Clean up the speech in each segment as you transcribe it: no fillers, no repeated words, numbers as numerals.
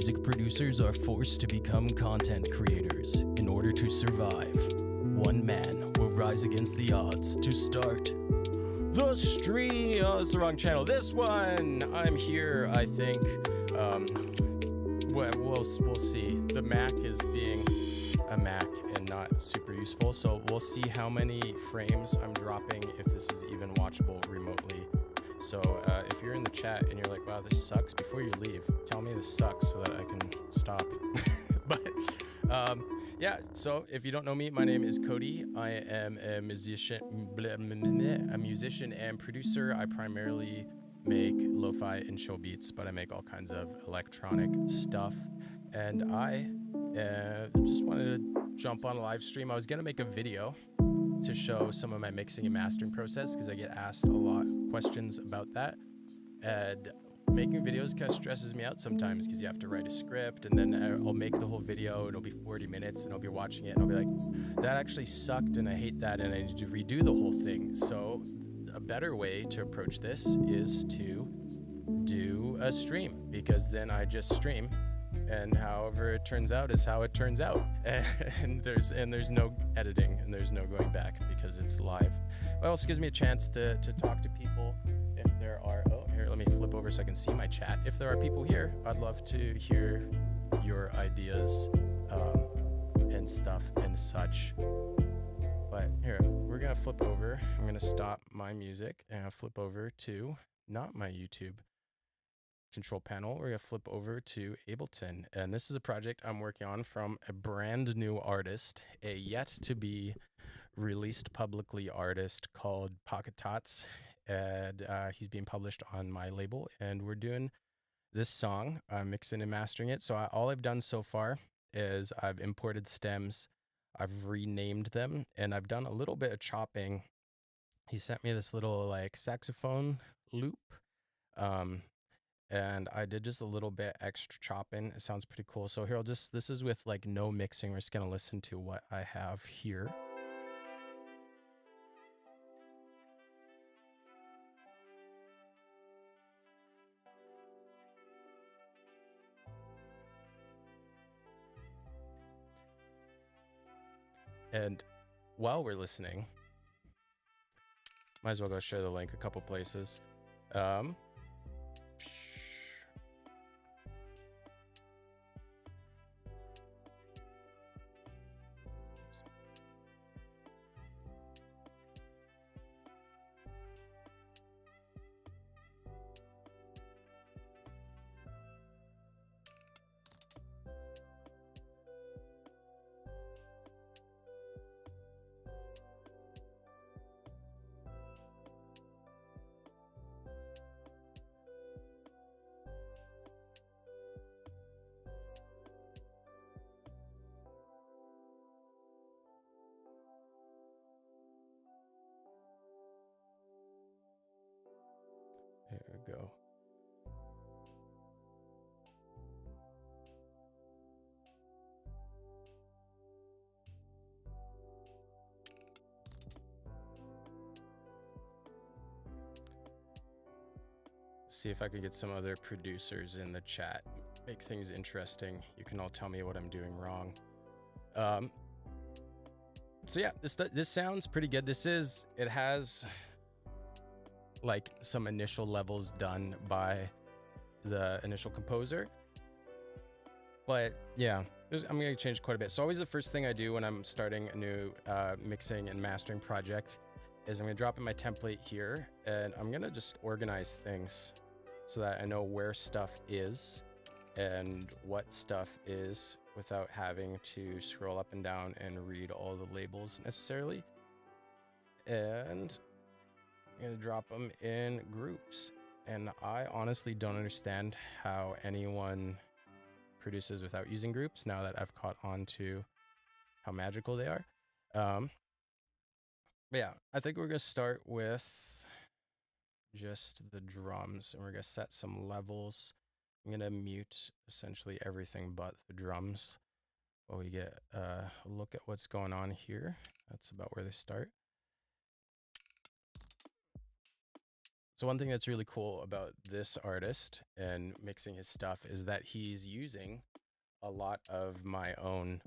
music producers are forced to become content creators in order to survive. One man will rise against the odds to start the stream. Oh, it's the wrong channel. This one. I'm here, I think. We'll see. The Mac is being a Mac and not super useful, so we'll see how many frames I'm dropping, if this is even watchable remotely. So if you're in the chat and you're like, wow, this sucks, before you leave, tell me this sucks so that I can stop. But yeah, so if you don't know me, my name is Cody. I am a musician and producer. I primarily make lo-fi and show beats, but I make all kinds of electronic stuff. And I just wanted to jump on a live stream. I was gonna make a video to show some of my mixing and mastering process because I get asked a lot of questions about that. And making videos kind of stresses me out sometimes because you have to write a script, and then I'll make the whole video, it'll be 40 minutes, and I'll be watching it and I'll be like, that actually sucked and I hate that and I need to redo the whole thing. So a better way to approach this is to do a stream, because then I just stream, and however it turns out is how it turns out. And there's no editing and there's no going back because it's live. It also gives me a chance to talk to people. If there are, oh, here, let me flip over so I can see my chat. If there are people here, I'd love to hear your ideas and stuff and such. But here, we're gonna flip over. I'm gonna stop my music and I'll flip over to not my YouTube control panel. We're gonna flip over to Ableton, and this is a project I'm working on from a brand new artist, a yet to be released publicly artist called Pocket Tots, and he's being published on my label, and we're doing this song. I'm mixing and mastering it. So all I've done so far is I've imported stems, I've renamed them, and I've done a little bit of chopping. He sent me this little like saxophone loop, and I did just a little bit extra chopping. It sounds pretty cool. So here, this is with like no mixing. We're just gonna listen to what I have here. And while we're listening, might as well go share the link a couple places. There we go. See if I can get some other producers in the chat. Make things interesting. You can all tell me what I'm doing wrong. So yeah, this sounds pretty good. It has like some initial levels done by the initial composer, but yeah, I'm gonna change quite a bit. So always the first thing I do when I'm starting a new mixing and mastering project is I'm gonna drop in my template here, and I'm gonna just organize things so that I know where stuff is and what stuff is without having to scroll up and down and read all the labels necessarily. And I'm gonna drop them in groups, and I honestly don't understand how anyone produces without using groups now that I've caught on to how magical they are. But yeah, I think we're gonna start with just the drums, and we're gonna set some levels. I'm gonna mute essentially everything but the drums while we get a look at what's going on here. That's about where they start. So one thing that's really cool about this artist and mixing his stuff is that he's using a lot of my own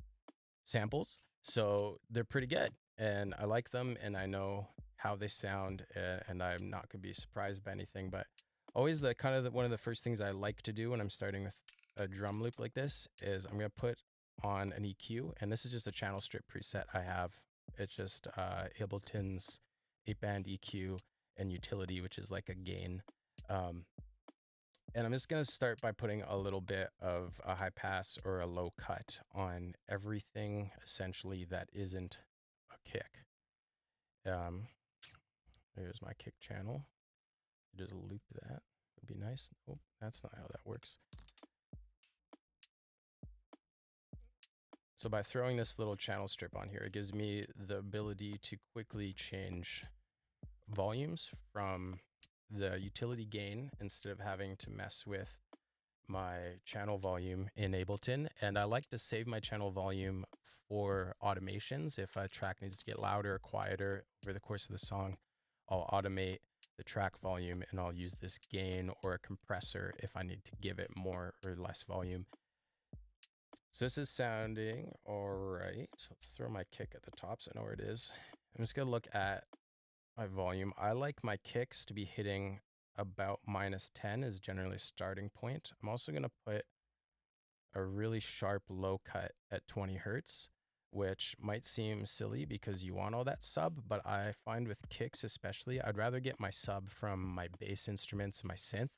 samples. So they're pretty good and I like them and I know how they sound and I'm not going to be surprised by anything, but always the kind of one of the first things I like to do when I'm starting with a drum loop like this is I'm going to put on an EQ, and this is just a channel strip preset I have. It's just Ableton's 8-band EQ and utility, which is like a gain. Um, and I'm just going to start by putting a little bit of a high pass or a low cut on everything essentially that isn't a kick. Um, Here's my kick channel. Just loop that. Would be nice. Oh, that's not how that works. So by throwing this little channel strip on here, it gives me the ability to quickly change volumes from the utility gain instead of having to mess with my channel volume in Ableton. And I like to save my channel volume for automations. If a track needs to get louder or quieter over the course of the song, I'll automate the track volume and I'll use this gain or a compressor if I need to give it more or less volume. So this is sounding all right. Let's throw my kick at the top so I know where it is. I'm just gonna look at my volume. I like my kicks to be hitting about -10 is generally a starting point. I'm also gonna put a really sharp low cut at 20 hertz, which might seem silly because you want all that sub, but I find with kicks especially, I'd rather get my sub from my bass instruments, my synth,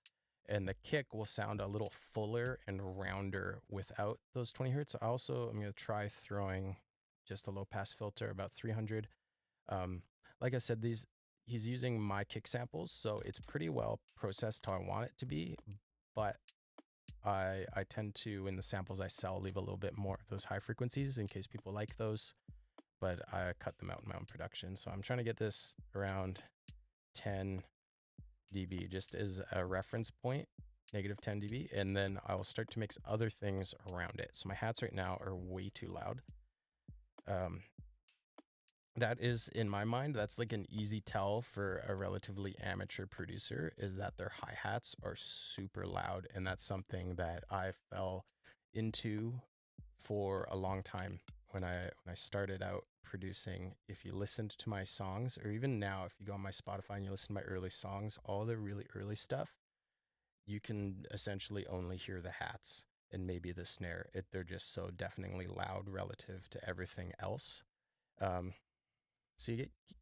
and the kick will sound a little fuller and rounder without those 20 hertz. I also am going to try throwing just a low pass filter about 300. Like I said, he's using my kick samples, so it's pretty well processed how I want it to be, but I tend to, in the samples I sell, leave a little bit more of those high frequencies in case people like those, but I cut them out in my own production. So I'm trying to get this around 10 dB just as a reference point, negative 10 dB, and then I'll start to mix other things around it. So my hats right now are way too loud. That is, in my mind, that's like an easy tell for a relatively amateur producer, is that their hi-hats are super loud. And that's something that I fell into for a long time when I started out producing. If you listened to my songs, or even now, if you go on my Spotify and you listen to my early songs, all the really early stuff, you can essentially only hear the hats and maybe the snare. They're just so deafeningly loud relative to everything else. Um, so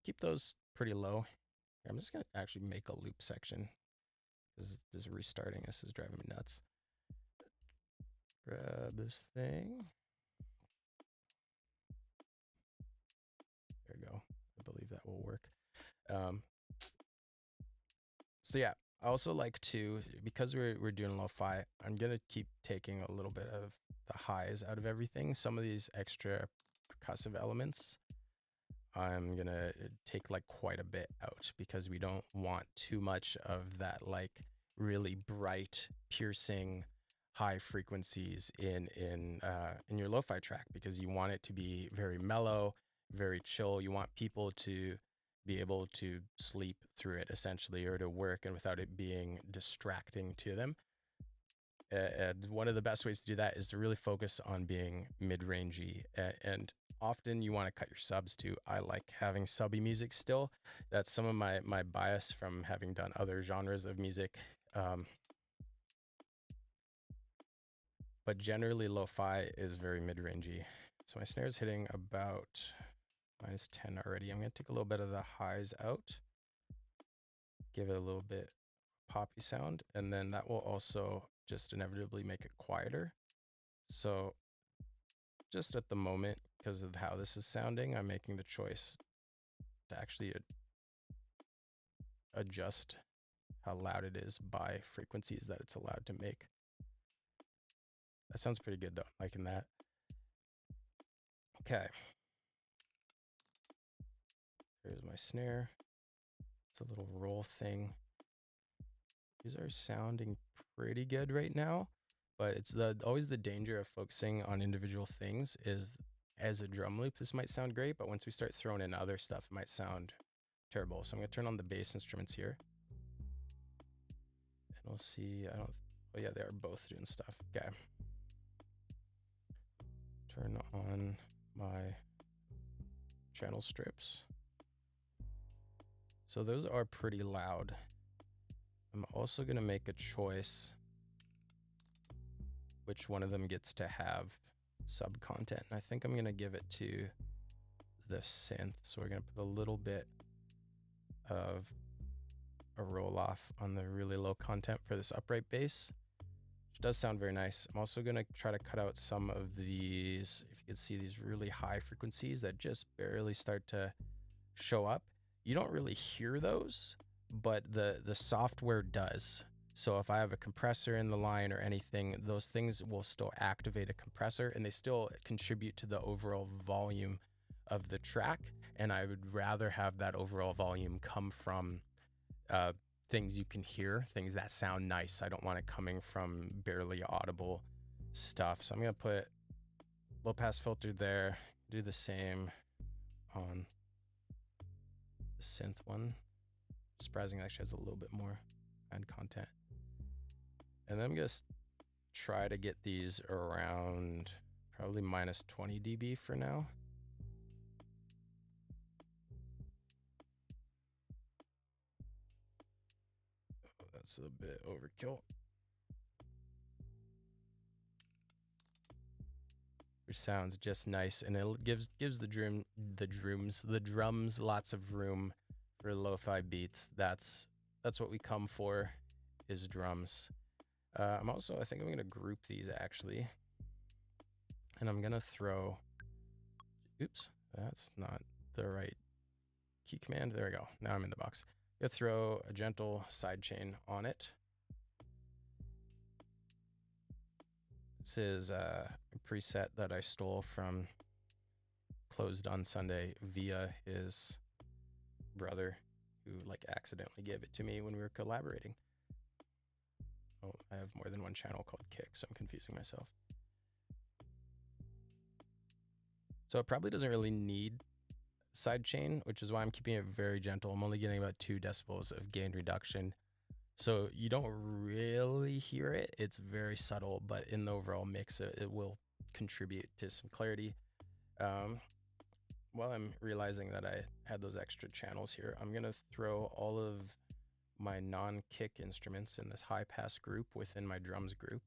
keep those pretty low. I'm just gonna actually make a loop section. This restarting this is driving me nuts. Grab this thing. There we go. I believe that will work. Um, so yeah, I also like to, because we're doing lo-fi, I'm gonna keep taking a little bit of the highs out of everything. Some of these extra percussive elements I'm gonna take like quite a bit out because we don't want too much of that like really bright, piercing, high frequencies in your lo-fi track, because you want it to be very mellow, very chill. You want people to be able to sleep through it essentially, or to work and without it being distracting to them. And one of the best ways to do that is to really focus on being mid-rangey. And often you want to cut your subs too. I like having subby music still. That's some of my bias from having done other genres of music. But generally lo-fi is very mid-rangey. So my snare is hitting about -10 already. I'm going to take a little bit of the highs out, give it a little bit poppy sound, and then that will also just inevitably make it quieter. So just at the moment, because of how this is sounding, I'm making the choice to actually adjust how loud it is by frequencies that it's allowed to make. That sounds pretty good though, liking that. Okay. Here's my snare. It's a little roll thing. These are sounding pretty good right now, but it's always the danger of focusing on individual things is, as a drum loop, this might sound great, but once we start throwing in other stuff, it might sound terrible. So I'm gonna turn on the bass instruments here. Channel C, I don't, oh yeah, they are both doing stuff. Okay. Turn on my channel strips. So those are pretty loud. I'm also gonna make a choice which one of them gets to have sub content. And I think I'm gonna give it to the synth. So we're gonna put a little bit of a roll off on the really low content for this upright bass, which does sound very nice. I'm also gonna try to cut out some of these, if you can see these really high frequencies that just barely start to show up. You don't really hear those, but the software does. So if I have a compressor in the line or anything, those things will still activate a compressor and they still contribute to the overall volume of the track. And I would rather have that overall volume come from things you can hear, things that sound nice. I don't want it coming from barely audible stuff. So I'm gonna put low pass filter there, do the same on the synth one. Surprisingly, actually has a little bit more and content. And then I'm gonna try to get these around probably minus 20 dB for now. Oh, that's a bit overkill. Which sounds just nice, and it gives the drums lots of room for lo-fi beats. That's what we come for, is drums. I think I'm gonna group these actually, and I'm gonna throw, oops, that's not the right key command. There we go. Now I'm in the box. I'm gonna throw a gentle sidechain on it. This is a preset that I stole from Closed on Sunday via his brother, who like accidentally gave it to me when we were collaborating. Oh, I have more than one channel called Kick, so I'm confusing myself. So it probably doesn't really need sidechain, which is why I'm keeping it very gentle. I'm only getting about 2 decibels of gain reduction. So you don't really hear it. It's very subtle, but in the overall mix, it will contribute to some clarity. While I'm realizing that I had those extra channels here, I'm gonna throw all of my non-kick instruments in this high pass group within my drums group.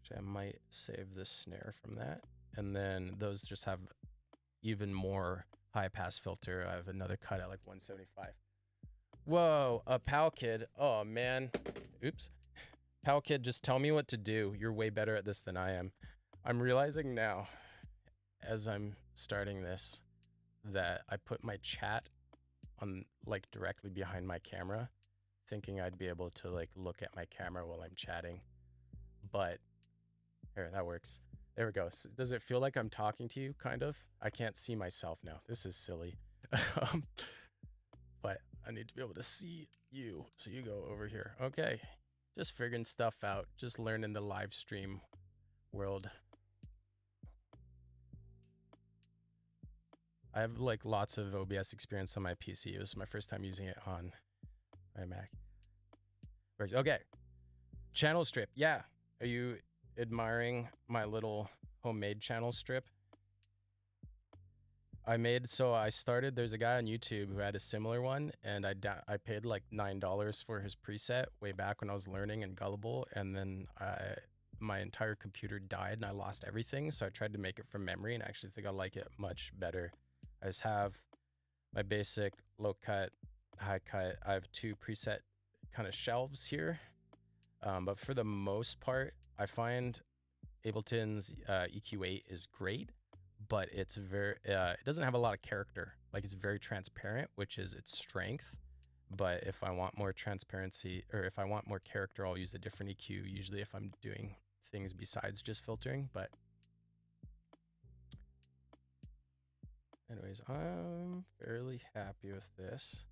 Which I might save this snare from that. And then those just have even more high pass filter. I have another cut at like 175. Whoa, a Pal Kid. Oh man. Oops. Pal Kid, just tell me what to do. You're way better at this than I am. I'm realizing now, as I'm starting this, that I put my chat on like directly behind my camera, thinking I'd be able to like look at my camera while I'm chatting. But here, that works. There we go. Does it feel like I'm talking to you? Kind of. I can't see myself now. This is silly. But I need to be able to see you. So you go over here. Okay. Just figuring stuff out. Just learning the live stream world. I have like lots of OBS experience on my PC. It was my first time using it on my Mac. Okay. Channel strip. Yeah. Are you admiring my little homemade channel strip? I started, there's a guy on YouTube who had a similar one, and I paid like $9 for his preset way back when I was learning in Gullible, and then my entire computer died and I lost everything, so I tried to make it from memory, and I actually think I like it much better. I just have my basic low cut, high cut. I have 2 preset kind of shelves here, but for the most part, I find Ableton's EQ8 is great, but it's it doesn't have a lot of character. Like, it's very transparent, which is its strength. But if I want more transparency, or if I want more character, I'll use a different EQ, usually if I'm doing things besides just filtering. But anyways, I'm fairly happy with this.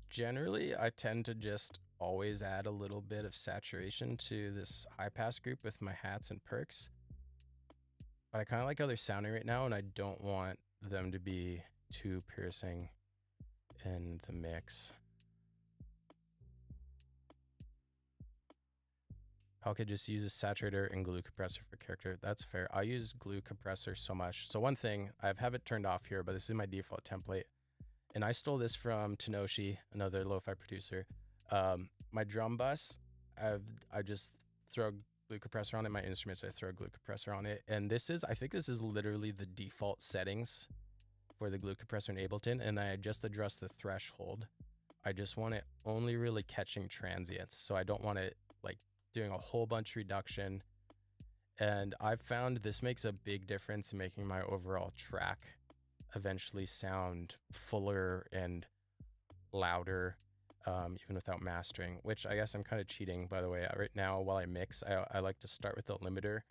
Generally, I tend to just always add a little bit of saturation to this high pass group with my hats and perks. But I kind of like how they're sounding right now, and I don't want them to be too piercing in the mix. Pocket just uses saturator and glue compressor for character. That's fair. I use glue compressor so much. So one thing, I have it turned off here, but this is my default template. And I stole this from Tenoshi, another lo-fi producer. My drum bus, I just throw glue compressor on it. My instruments, I throw a glue compressor on it. And I think this is literally the default settings for the glue compressor in Ableton. And I just adjust the threshold. I just want it only really catching transients. So I don't want it like doing a whole bunch reduction. And I've found this makes a big difference in making my overall track eventually sound fuller and louder, even without mastering, which I guess I'm kind of cheating, by the way. Right now, while I mix, I like to start with the limiter,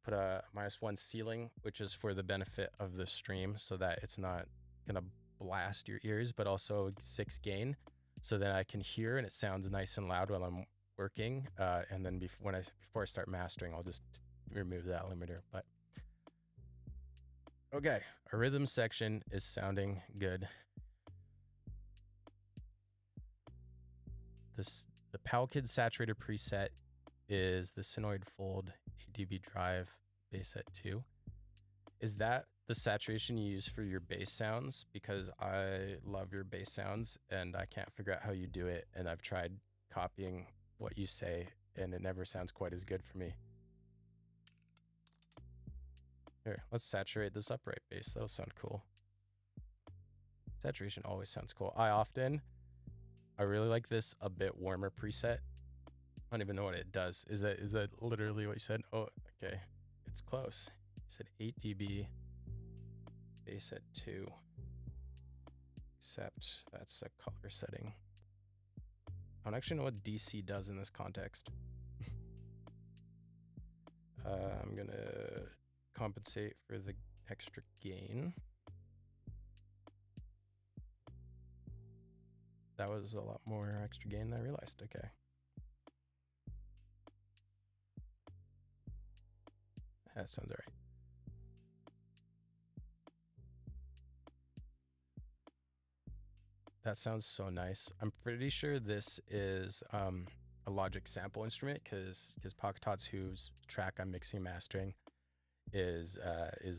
put a -1 ceiling, which is for the benefit of the stream so that it's not going to blast your ears, but also 6 gain so that I can hear and it sounds nice and loud while I'm working. And then before I start mastering, I'll just remove that limiter. But okay, our rhythm section is sounding good. The PowKid Saturator preset is the Synoid Fold 8dB drive bass set 2. Is that the saturation you use for your bass sounds? Because I love your bass sounds and I can't figure out how you do it. And I've tried copying what you say and it never sounds quite as good for me. Here, let's saturate this upright bass. That'll sound cool. Saturation always sounds cool. I really like this a bit warmer preset. I don't even know what it does. Is that literally what you said? Oh, okay. It's close. You said 8 dB bass at 2. Except that's a color setting. I don't actually know what DC does in this context. I'm gonna compensate for the extra gain. That was a lot more extra gain than I realized. Okay. That sounds all right. That sounds so nice. I'm pretty sure this is a Logic sample instrument because Pocket Tots, whose track I'm mixing and mastering, is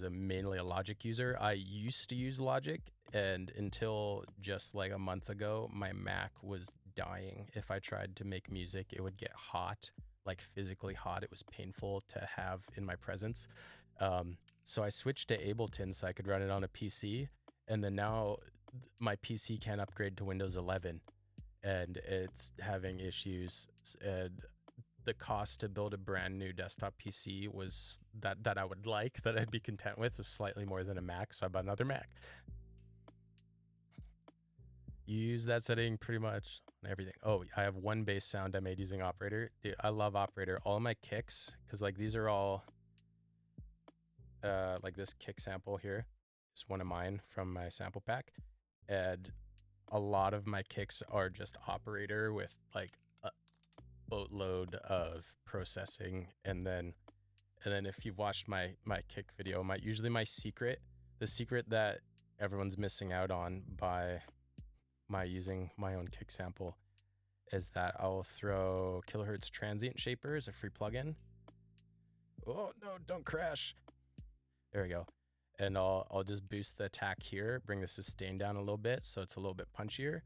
mainly a Logic user. I used to use Logic, and until just like a month ago, my Mac was dying. If I tried to make music, it would get hot, like physically hot. It was painful to have in my presence. So I switched to Ableton so I could run it on a PC, and then now my PC can't upgrade to Windows 11, and it's having issues. And the cost to build a brand new desktop PC was that I would like, that I'd be content with, was slightly more than a Mac, so I bought another Mac. You use that setting pretty much on everything. Oh, I have one bass sound I made using Operator. Dude, I love Operator. All of my kicks, because like these are all like this kick sample here is one of mine from my sample pack, and a lot of my kicks are just Operator with like a boatload of processing. And then if you've watched my kick video, usually the secret that everyone's missing out on by my using my own kick sample is that I'll throw kilohertz transient shaper as a free plugin. Oh no, don't crash. There we go. And I'll just boost the attack here, bring the sustain down a little bit so it's a little bit punchier.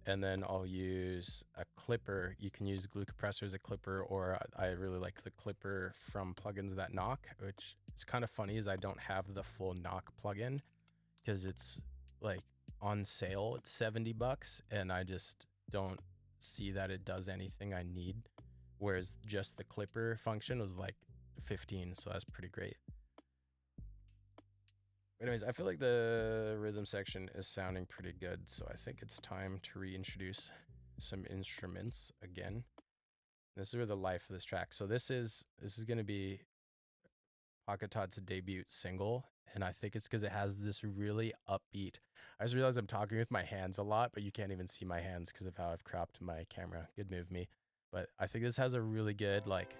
And then I'll use a clipper. You can use glue compressor as a clipper, or I really like the clipper from plugins that knock, which is kind of funny, is I don't have the full knock plugin because it's like on sale. It's $70 and I just don't see that it does anything I need. Whereas just the clipper function was like 15, so that's pretty great. Anyways, I feel like the rhythm section is sounding pretty good, so I think it's time to reintroduce some instruments again. This is where the life of this track. So this is going to be Pocket Tot's debut single, and I think it's because it has this really upbeat. I just realized I'm talking with my hands a lot, but you can't even see my hands because of how I've cropped my camera. Good move, me. But I think this has a really good like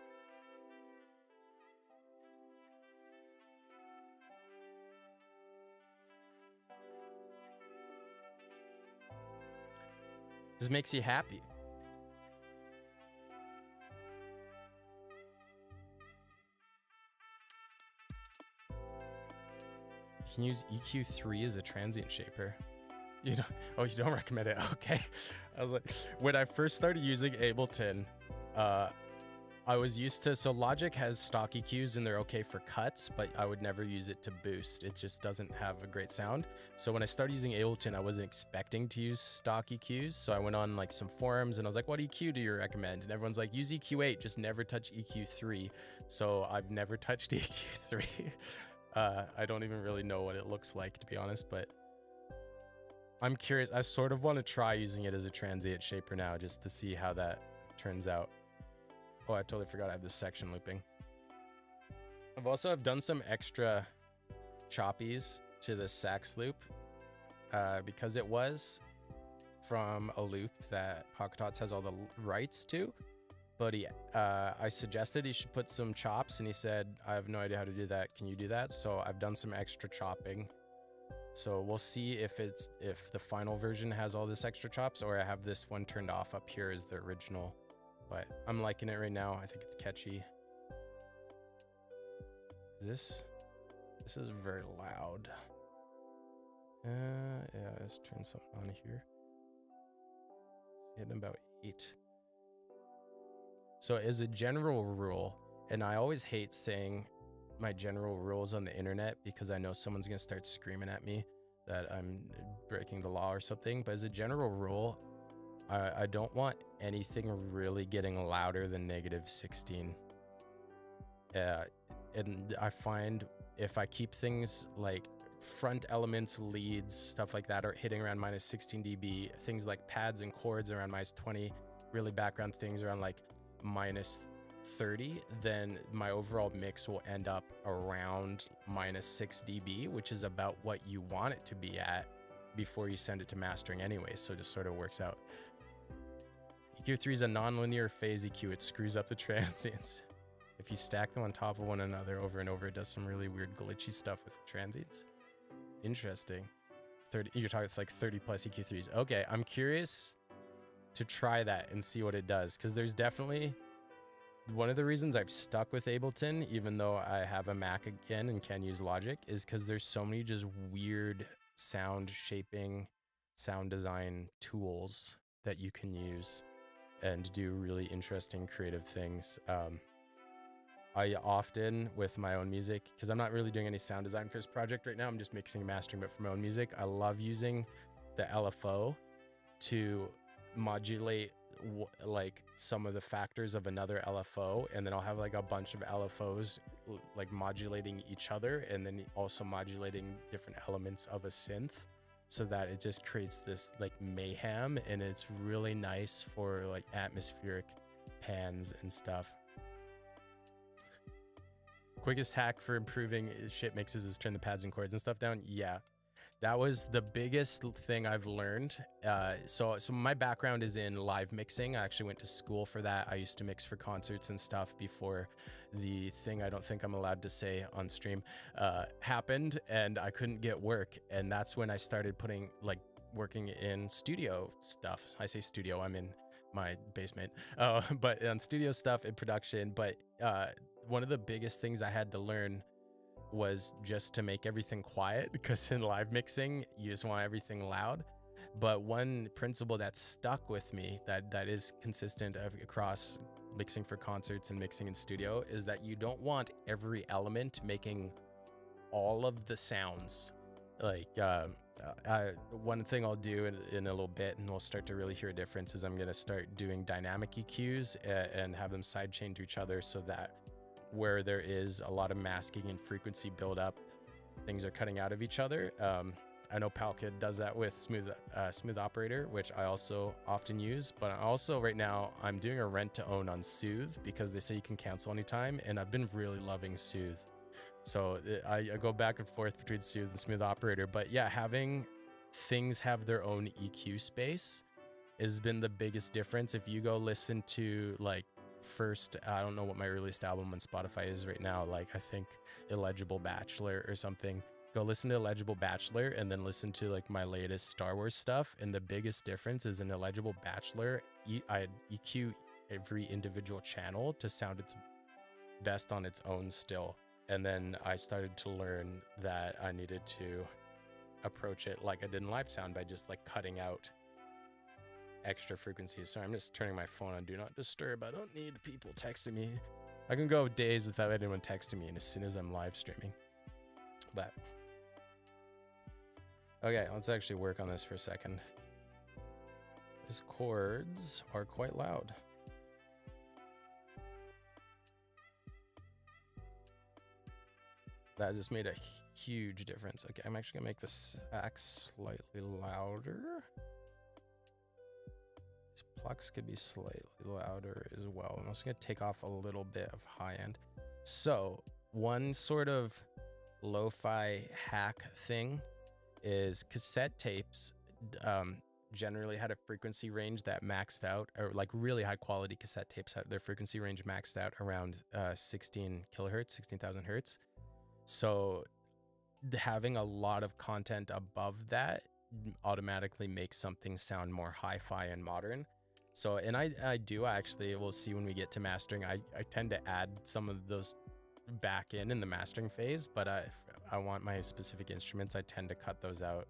This makes you happy. You can use EQ3 as a transient shaper. You don't? Oh, you don't recommend it? Okay. I was like, when I first started using Ableton, I was used to, so Logic has stock EQs and they're okay for cuts, but I would never use it to boost. It just doesn't have a great sound. So when I started using Ableton, I wasn't expecting to use stock EQs. So I went on like some forums and I was like, what EQ do you recommend? And everyone's like, use EQ8, just never touch EQ3. So I've never touched EQ3. I don't even really know what it looks like, to be honest, but I'm curious. I sort of want to try using it as a transient shaper now just to see how that turns out. Oh, I totally forgot I have this section looping. I've done some extra choppies to the sax loop because it was from a loop that Pocketots has all the rights to. But I suggested he should put some chops and he said, I have no idea how to do that. Can you do that? So I've done some extra chopping. So we'll see if the final version has all this extra chops or I have this one turned off up here as the original. But I'm liking it right now. I think it's catchy. This is very loud. Yeah, let's turn something on here. Hitting about 8. So as a general rule, and I always hate saying my general rules on the internet because I know someone's gonna start screaming at me that I'm breaking the law or something, but as a general rule, I don't want anything really getting louder than -16. And I find if I keep things like front elements, leads, stuff like that are hitting around -16 dB, things like pads and chords around -20, really background things around like -30, then my overall mix will end up around -6 dB, which is about what you want it to be at before you send it to mastering anyway. So it just sort of works out. EQ3 is a non-linear phase EQ. It screws up the transients. If you stack them on top of one another over and over, it does some really weird glitchy stuff with the transients. Interesting. You're talking like 30 plus EQ3s. Okay, I'm curious to try that and see what it does, because there's definitely one of the reasons I've stuck with Ableton, even though I have a Mac again and can use Logic, is because there's so many just weird sound shaping, sound design tools that you can use and do really interesting creative things. I often, with my own music, because I'm not really doing any sound design for this project right now, I'm just mixing and mastering, but for my own music, I love using the LFO to modulate like some of the factors of another LFO, and then I'll have like a bunch of LFOs like modulating each other, and then also modulating different elements of a synth, so that it just creates this like mayhem, and it's really nice for like atmospheric pans and stuff. Quickest hack for improving shit mixes is turn the pads and chords and stuff down. Yeah, that was the biggest thing I've learned. So my background is in live mixing. I actually went to school for that. I used to mix for concerts and stuff before the thing I don't think I'm allowed to say on stream happened, and I couldn't get work. And that's when I started working in studio stuff. I say studio, I'm in my basement, but on studio stuff in production. But one of the biggest things I had to learn was just to make everything quiet, because in live mixing you just want everything loud. But one principle that stuck with me that is consistent across mixing for concerts and mixing in studio is that you don't want every element making all of the sounds. Like one thing I'll do in a little bit, and we'll start to really hear a difference, is I'm going to start doing dynamic EQs and have them sidechain to each other, so that where there is a lot of masking and frequency buildup, things are cutting out of each other. I know Palkid does that with Smooth Operator, which I also often use. But also right now I'm doing a rent to own on Soothe, because they say you can cancel anytime, and I've been really loving Soothe. So I go back and forth between Soothe and Smooth Operator. But yeah, having things have their own EQ space has been the biggest difference. If you go listen to like I don't know what my earliest album on Spotify is right now, like I think Illegible Bachelor or something, go listen to Illegible Bachelor and then listen to like my latest Star Wars stuff. And the biggest difference is in Illegible Bachelor, I EQ every individual channel to sound its best on its own still. And then I started to learn that I needed to approach it like I did in live sound by just like cutting out extra frequencies. So I'm just turning my phone on do not disturb. I don't need people texting me. I can go days without anyone texting me, and as soon as I'm live streaming. But okay, let's actually work on this for a second. These chords are quite loud. That just made a huge difference. Okay, I'm actually gonna make the sax slightly louder. These plucks could be slightly louder as well. I'm also gonna take off a little bit of high end. So one sort of lo-fi hack thing is cassette tapes generally had a frequency range that maxed out, or like really high quality cassette tapes had their frequency range maxed out around 16 kilohertz, 16,000 hertz. So having a lot of content above that automatically makes something sound more hi-fi and modern. So, and I actually, we'll see when we get to mastering, I tend to add some of those back in the mastering phase, but if I want my specific instruments, I tend to cut those out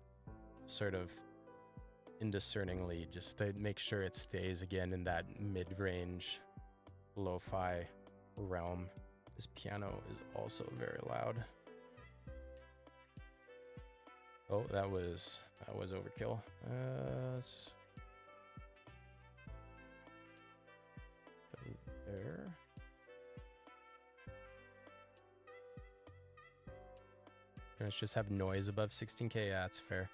sort of indiscerningly, just to make sure it stays again in that mid-range lo-fi realm. This piano is also very loud. Oh, that was overkill. There. Let's just have noise above 16K. Yeah, that's fair.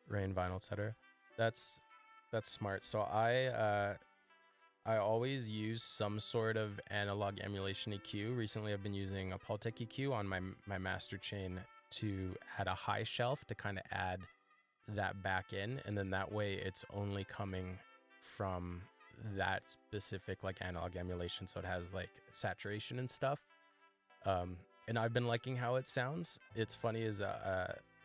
Rain, vinyl, etc. That's smart. So I always use some sort of analog emulation EQ. Recently, I've been using a Pultec EQ on my master chain to add a high shelf to kind of add that back in, and then that way it's only coming from that specific like analog emulation, so it has like saturation and stuff. And I've been liking how it sounds. It's funny is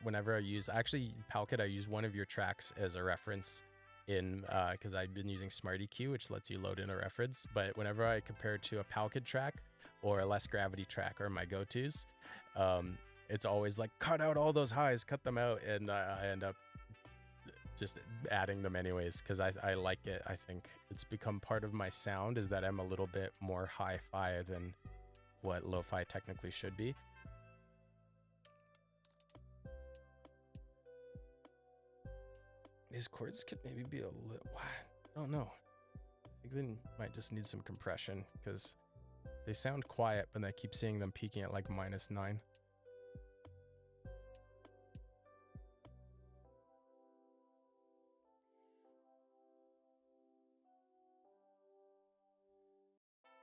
whenever I use, actually Palkit, I use one of your tracks as a reference in because I've been using Smart EQ, which lets you load in a reference. But whenever I compare it to a Palkit track or a Less Gravity track or my go-tos, it's always like cut out all those highs, cut them out, and I end up just adding them anyways because I like it. I think it's become part of my sound is that I'm a little bit more hi-fi than what lo-fi technically should be. These chords could maybe be a little, I don't know. I think they might just need some compression because they sound quiet, but I keep seeing them peaking at like -9.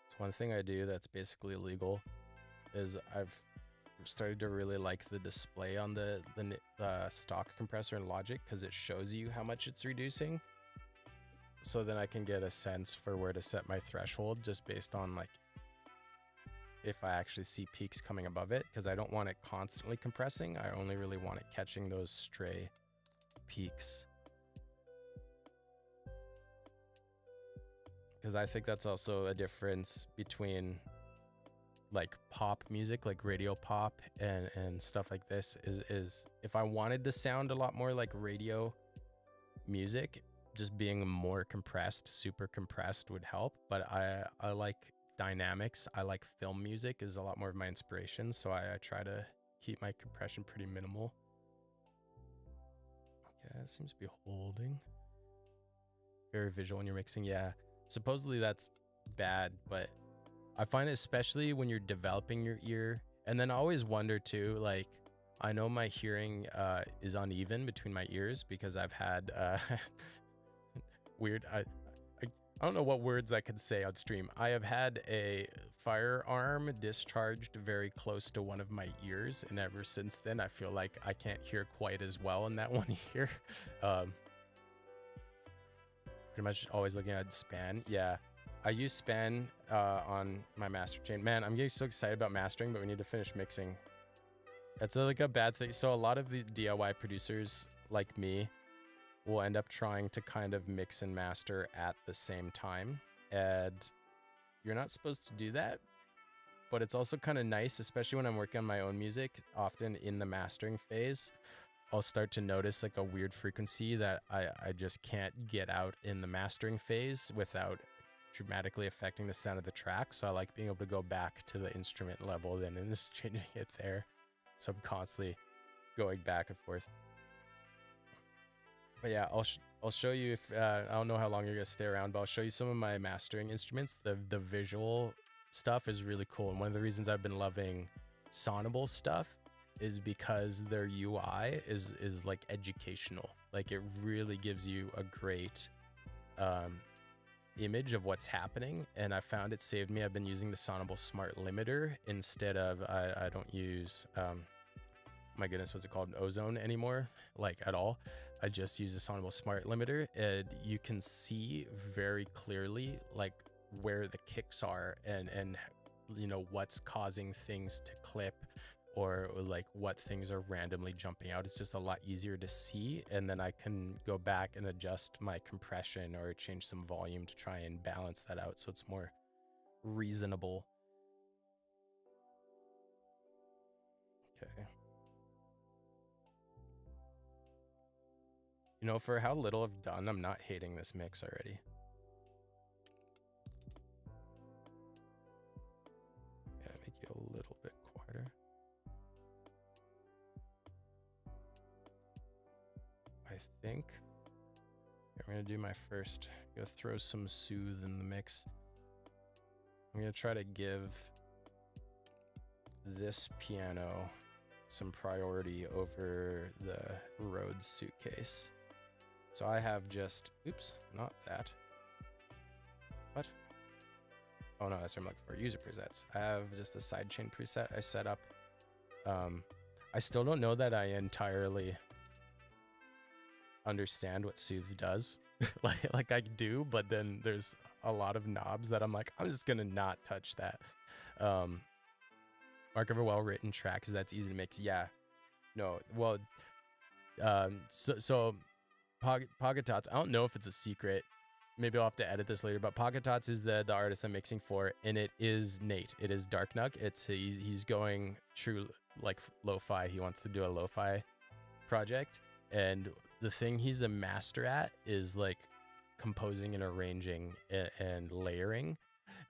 So one thing I do that's basically illegal is I've started to really like the display on the stock compressor in Logic because it shows you how much it's reducing. So then I can get a sense for where to set my threshold just based on like if I actually see peaks coming above it, because I don't want it constantly compressing. I only really want it catching those stray peaks. Because I think that's also a difference between like pop music, like radio pop and stuff like this is if I wanted to sound a lot more like radio music, just being more compressed, super compressed would help. But I like dynamics. I like film music is a lot more of my inspiration. So I try to keep my compression pretty minimal. Okay, it seems to be holding. Very visual when you're mixing. Yeah, supposedly that's bad, but I find it especially when you're developing your ear. And then I always wonder too, like, I know my hearing is uneven between my ears because I've had weird, I don't know what words I could say on stream. I have had a firearm discharged very close to one of my ears, and ever since then I feel like I can't hear quite as well in that one ear. Pretty much always looking at span. Yeah, I use span on my master chain. Man, I'm getting so excited about mastering, but we need to finish mixing. That's like a bad thing. So a lot of the DIY producers like me will end up trying to kind of mix and master at the same time. And you're not supposed to do that, but it's also kind of nice, especially when I'm working on my own music. Often in the mastering phase, I'll start to notice like a weird frequency that I just can't get out in the mastering phase without dramatically affecting the sound of the track. So I like being able to go back to the instrument level then and just changing it there. So I'm constantly going back and forth. But yeah, I'll show you if I don't know how long you're gonna stay around, but I'll show you some of my mastering instruments. The visual stuff is really cool, and one of the reasons I've been loving Sonable stuff is because their UI is like educational. Like it really gives you a great image of what's happening, and I found it saved me. I've been using the Sonable Smart Limiter instead of I don't use my goodness, what's it called, Ozone anymore, like at all. I just use a Sonable Smart Limiter, and you can see very clearly like where the kicks are and you know what's causing things to clip, or like what things are randomly jumping out. It's just a lot easier to see, and then I can go back and adjust my compression or change some volume to try and balance that out so it's more reasonable. Okay. You know, for how little I've done, I'm not hating this mix already. Yeah, make it a little bit quieter. I think I'm gonna do my first. I'm gonna throw some soothe in the mix. I'm gonna try to give this piano some priority over the Rhodes suitcase. So I have just, oops, not that. What? Oh no, that's what I'm looking for, user presets. I have just a sidechain preset I set up. I still don't know that I entirely understand what Soothe does. like I do, but then there's a lot of knobs that I'm like, I'm just gonna not touch that. Mark of a well-written track, because that's easy to mix. Yeah. No, well, so Pocket Tots, I don't know if it's a secret. Maybe I'll have to edit this later, but Pocket Tots is the artist I'm mixing for, and it is Nate. It is Dark Nug. He's going true like lo-fi. He wants to do a lo-fi project, and the thing he's a master at is like composing and arranging and layering.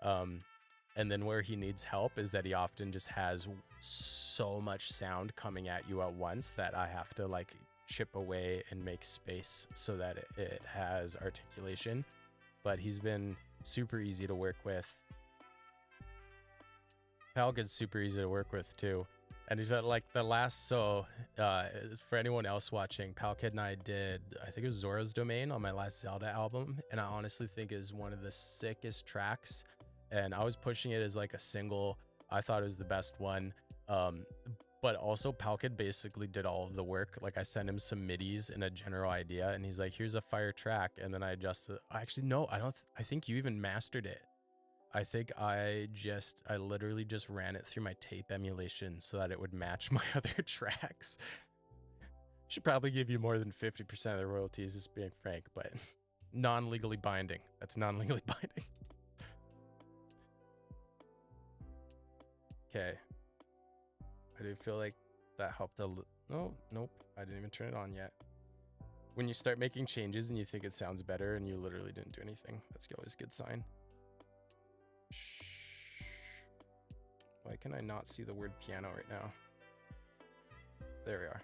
And then where he needs help is that he often just has so much sound coming at you at once that I have to like chip away and make space so that it has articulation. But he's been super easy to work with. Palkid's super easy to work with too. And he's at like the last, so for anyone else watching, Palkid and I did, I think it was Zora's Domain on my last Zelda album, and I honestly think is one of the sickest tracks. And I was pushing it as like a single. I thought it was the best one. But also Palkid basically did all of the work. Like I sent him some midis and a general idea, and he's like, here's a fire track. And then I adjusted. Actually, no, I think you even mastered it. I think I literally just ran it through my tape emulation so that it would match my other tracks. Should probably give you more than 50% of the royalties, just being frank, but non-legally binding. That's non-legally binding. Okay. I do feel like that helped a little. No, nope. I didn't even turn it on yet. When you start making changes and you think it sounds better and you literally didn't do anything, that's always a good sign. Why can I not see the word piano right now? There we are.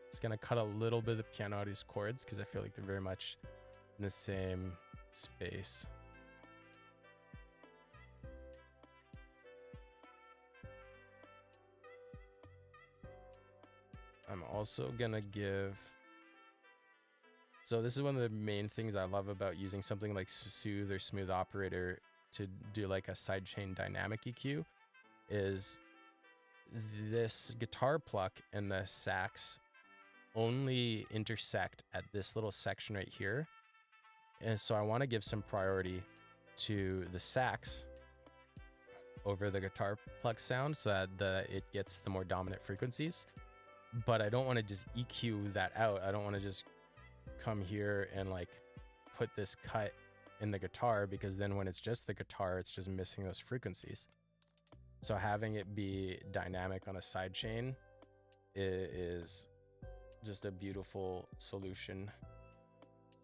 Just gonna cut a little bit of the piano out of these chords because I feel like they're very much in the same space. I'm also gonna give, so this is one of the main things I love about using something like Soothe or Smooth Operator to do like a sidechain dynamic EQ, is this guitar pluck and the sax only intersect at this little section right here. And so I want to give some priority to the sax over the guitar pluck sound so that it gets the more dominant frequencies. But I don't want to just EQ that out. I don't want to just come here and like put this cut in the guitar, because then when it's just the guitar, it's just missing those frequencies. So having it be dynamic on a side chain is just a beautiful solution.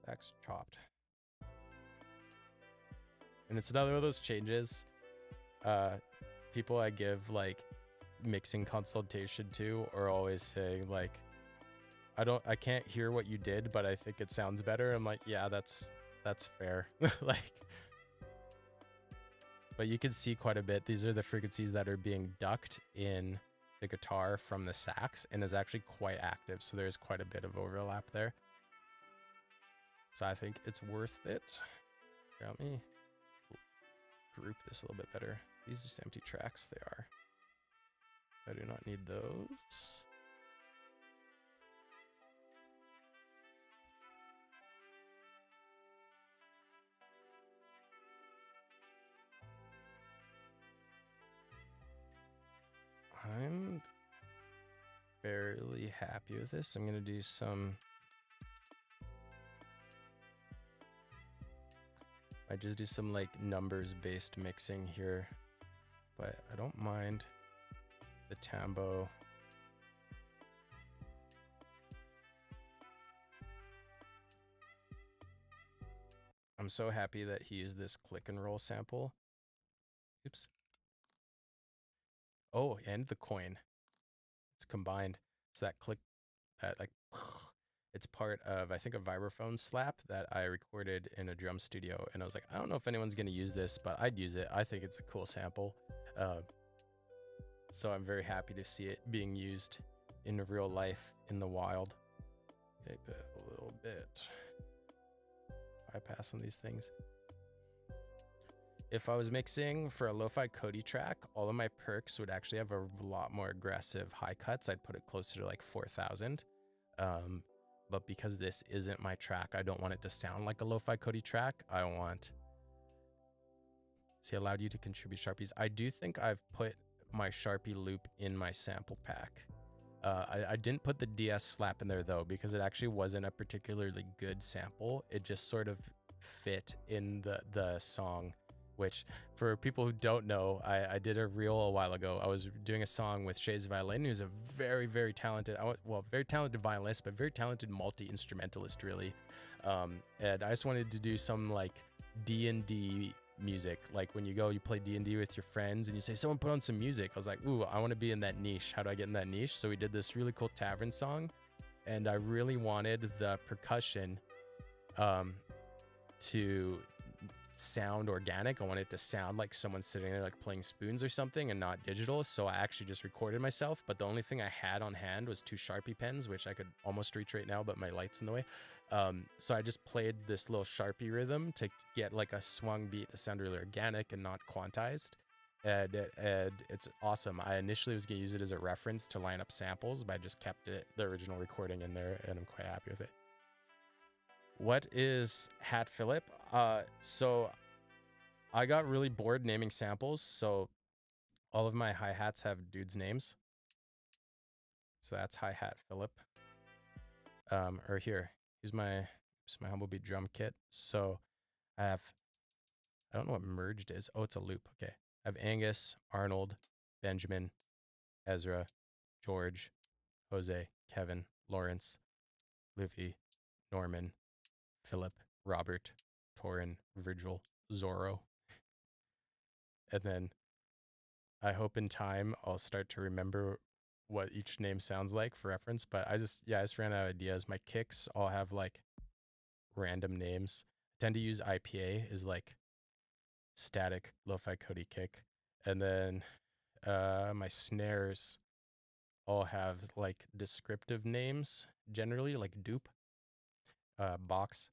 Sax chopped. And it's another of those changes people I give like mixing consultation to are always saying like, I can't hear what you did, but I think it sounds better. I'm like, yeah, that's fair. Like, but you can see quite a bit. These are the frequencies that are being ducked in the guitar from the sax and is actually quite active. So there's quite a bit of overlap there. So I think it's worth it. Let me group this a little bit better. These are just empty tracks. They are. I do not need those. I'm fairly happy with this. I'm going to do some... I just do some like numbers-based mixing here, but I don't mind the tambo. I'm so happy that he used this click and roll sample. Oops. Oh, and the coin. It's combined. So that click, that like, it's part of, I think, a vibraphone slap that I recorded in a drum studio. And I was like, I don't know if anyone's going to use this, but I'd use it. I think it's a cool sample. So I'm very happy to see it being used in real life in the wild. Okay, a little bit. Bypass on these things. If I was mixing for a lo-fi Cody track, all of my perks would actually have a lot more aggressive high cuts. I'd put it closer to like 4,000. But because this isn't my track, I don't want it to sound like a lo-fi Cody track. I want... See, allowed you to contribute Sharpies. I do think I've put my Sharpie loop in my sample pack. I didn't put the DS slap in there though, because it actually wasn't a particularly good sample. It just sort of fit in the song, which for people who don't know, I did a reel a while ago. I was doing a song with Shay's Violin, who's a very, very talented, very talented violinist, but very talented multi-instrumentalist, really. And I just wanted to do some like D&D music, like when you go, you play D&D with your friends and you say, someone put on some music. I was like, ooh, I want to be in that niche. How do I get in that niche? So we did this really cool tavern song, and I really wanted the percussion to sound organic. I wanted it to sound like someone sitting there like playing spoons or something and not digital. So I actually just recorded myself, but the only thing I had on hand was 2 Sharpie pens, which I could almost reach right now, but my light's in the way. So I just played this little Sharpie rhythm to get like a swung beat that sounded really organic and not quantized. And it's awesome. I initially was going to use it as a reference to line up samples, but I just kept the original recording in there, and I'm quite happy with it. What is Hat Phillip? So I got really bored naming samples, so all of my hi-hats have dudes' names. So that's hi-hat Phillip. Or here's my Humblebee drum kit. So I don't know what merged is. Oh, it's a loop. Okay. I have Angus, Arnold, Benjamin, Ezra, George, Jose, Kevin, Lawrence, Livy, Norman, Philip, Robert, Torin, Virgil, Zorro. And then I hope in time I'll start to remember what each name sounds like for reference. But I just ran out of ideas. My kicks all have like random names. I tend to use IPA as like static lo-fi Cody kick. And then my snares all have like descriptive names, generally like dupe, box,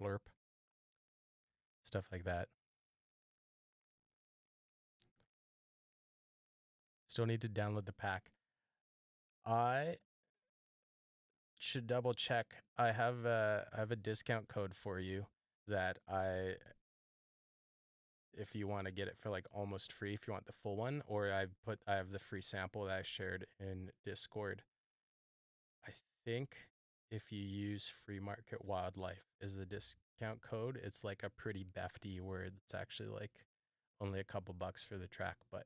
blurp, stuff like that. Still need to download the pack. I should double check. I have a discount code for you that if you want to get it for like almost free if you want the full one, or I have the free sample that I shared in Discord. I think if you use Free Market Wildlife as a discount code, it's like a pretty hefty word. It's actually like only a couple bucks for the track, but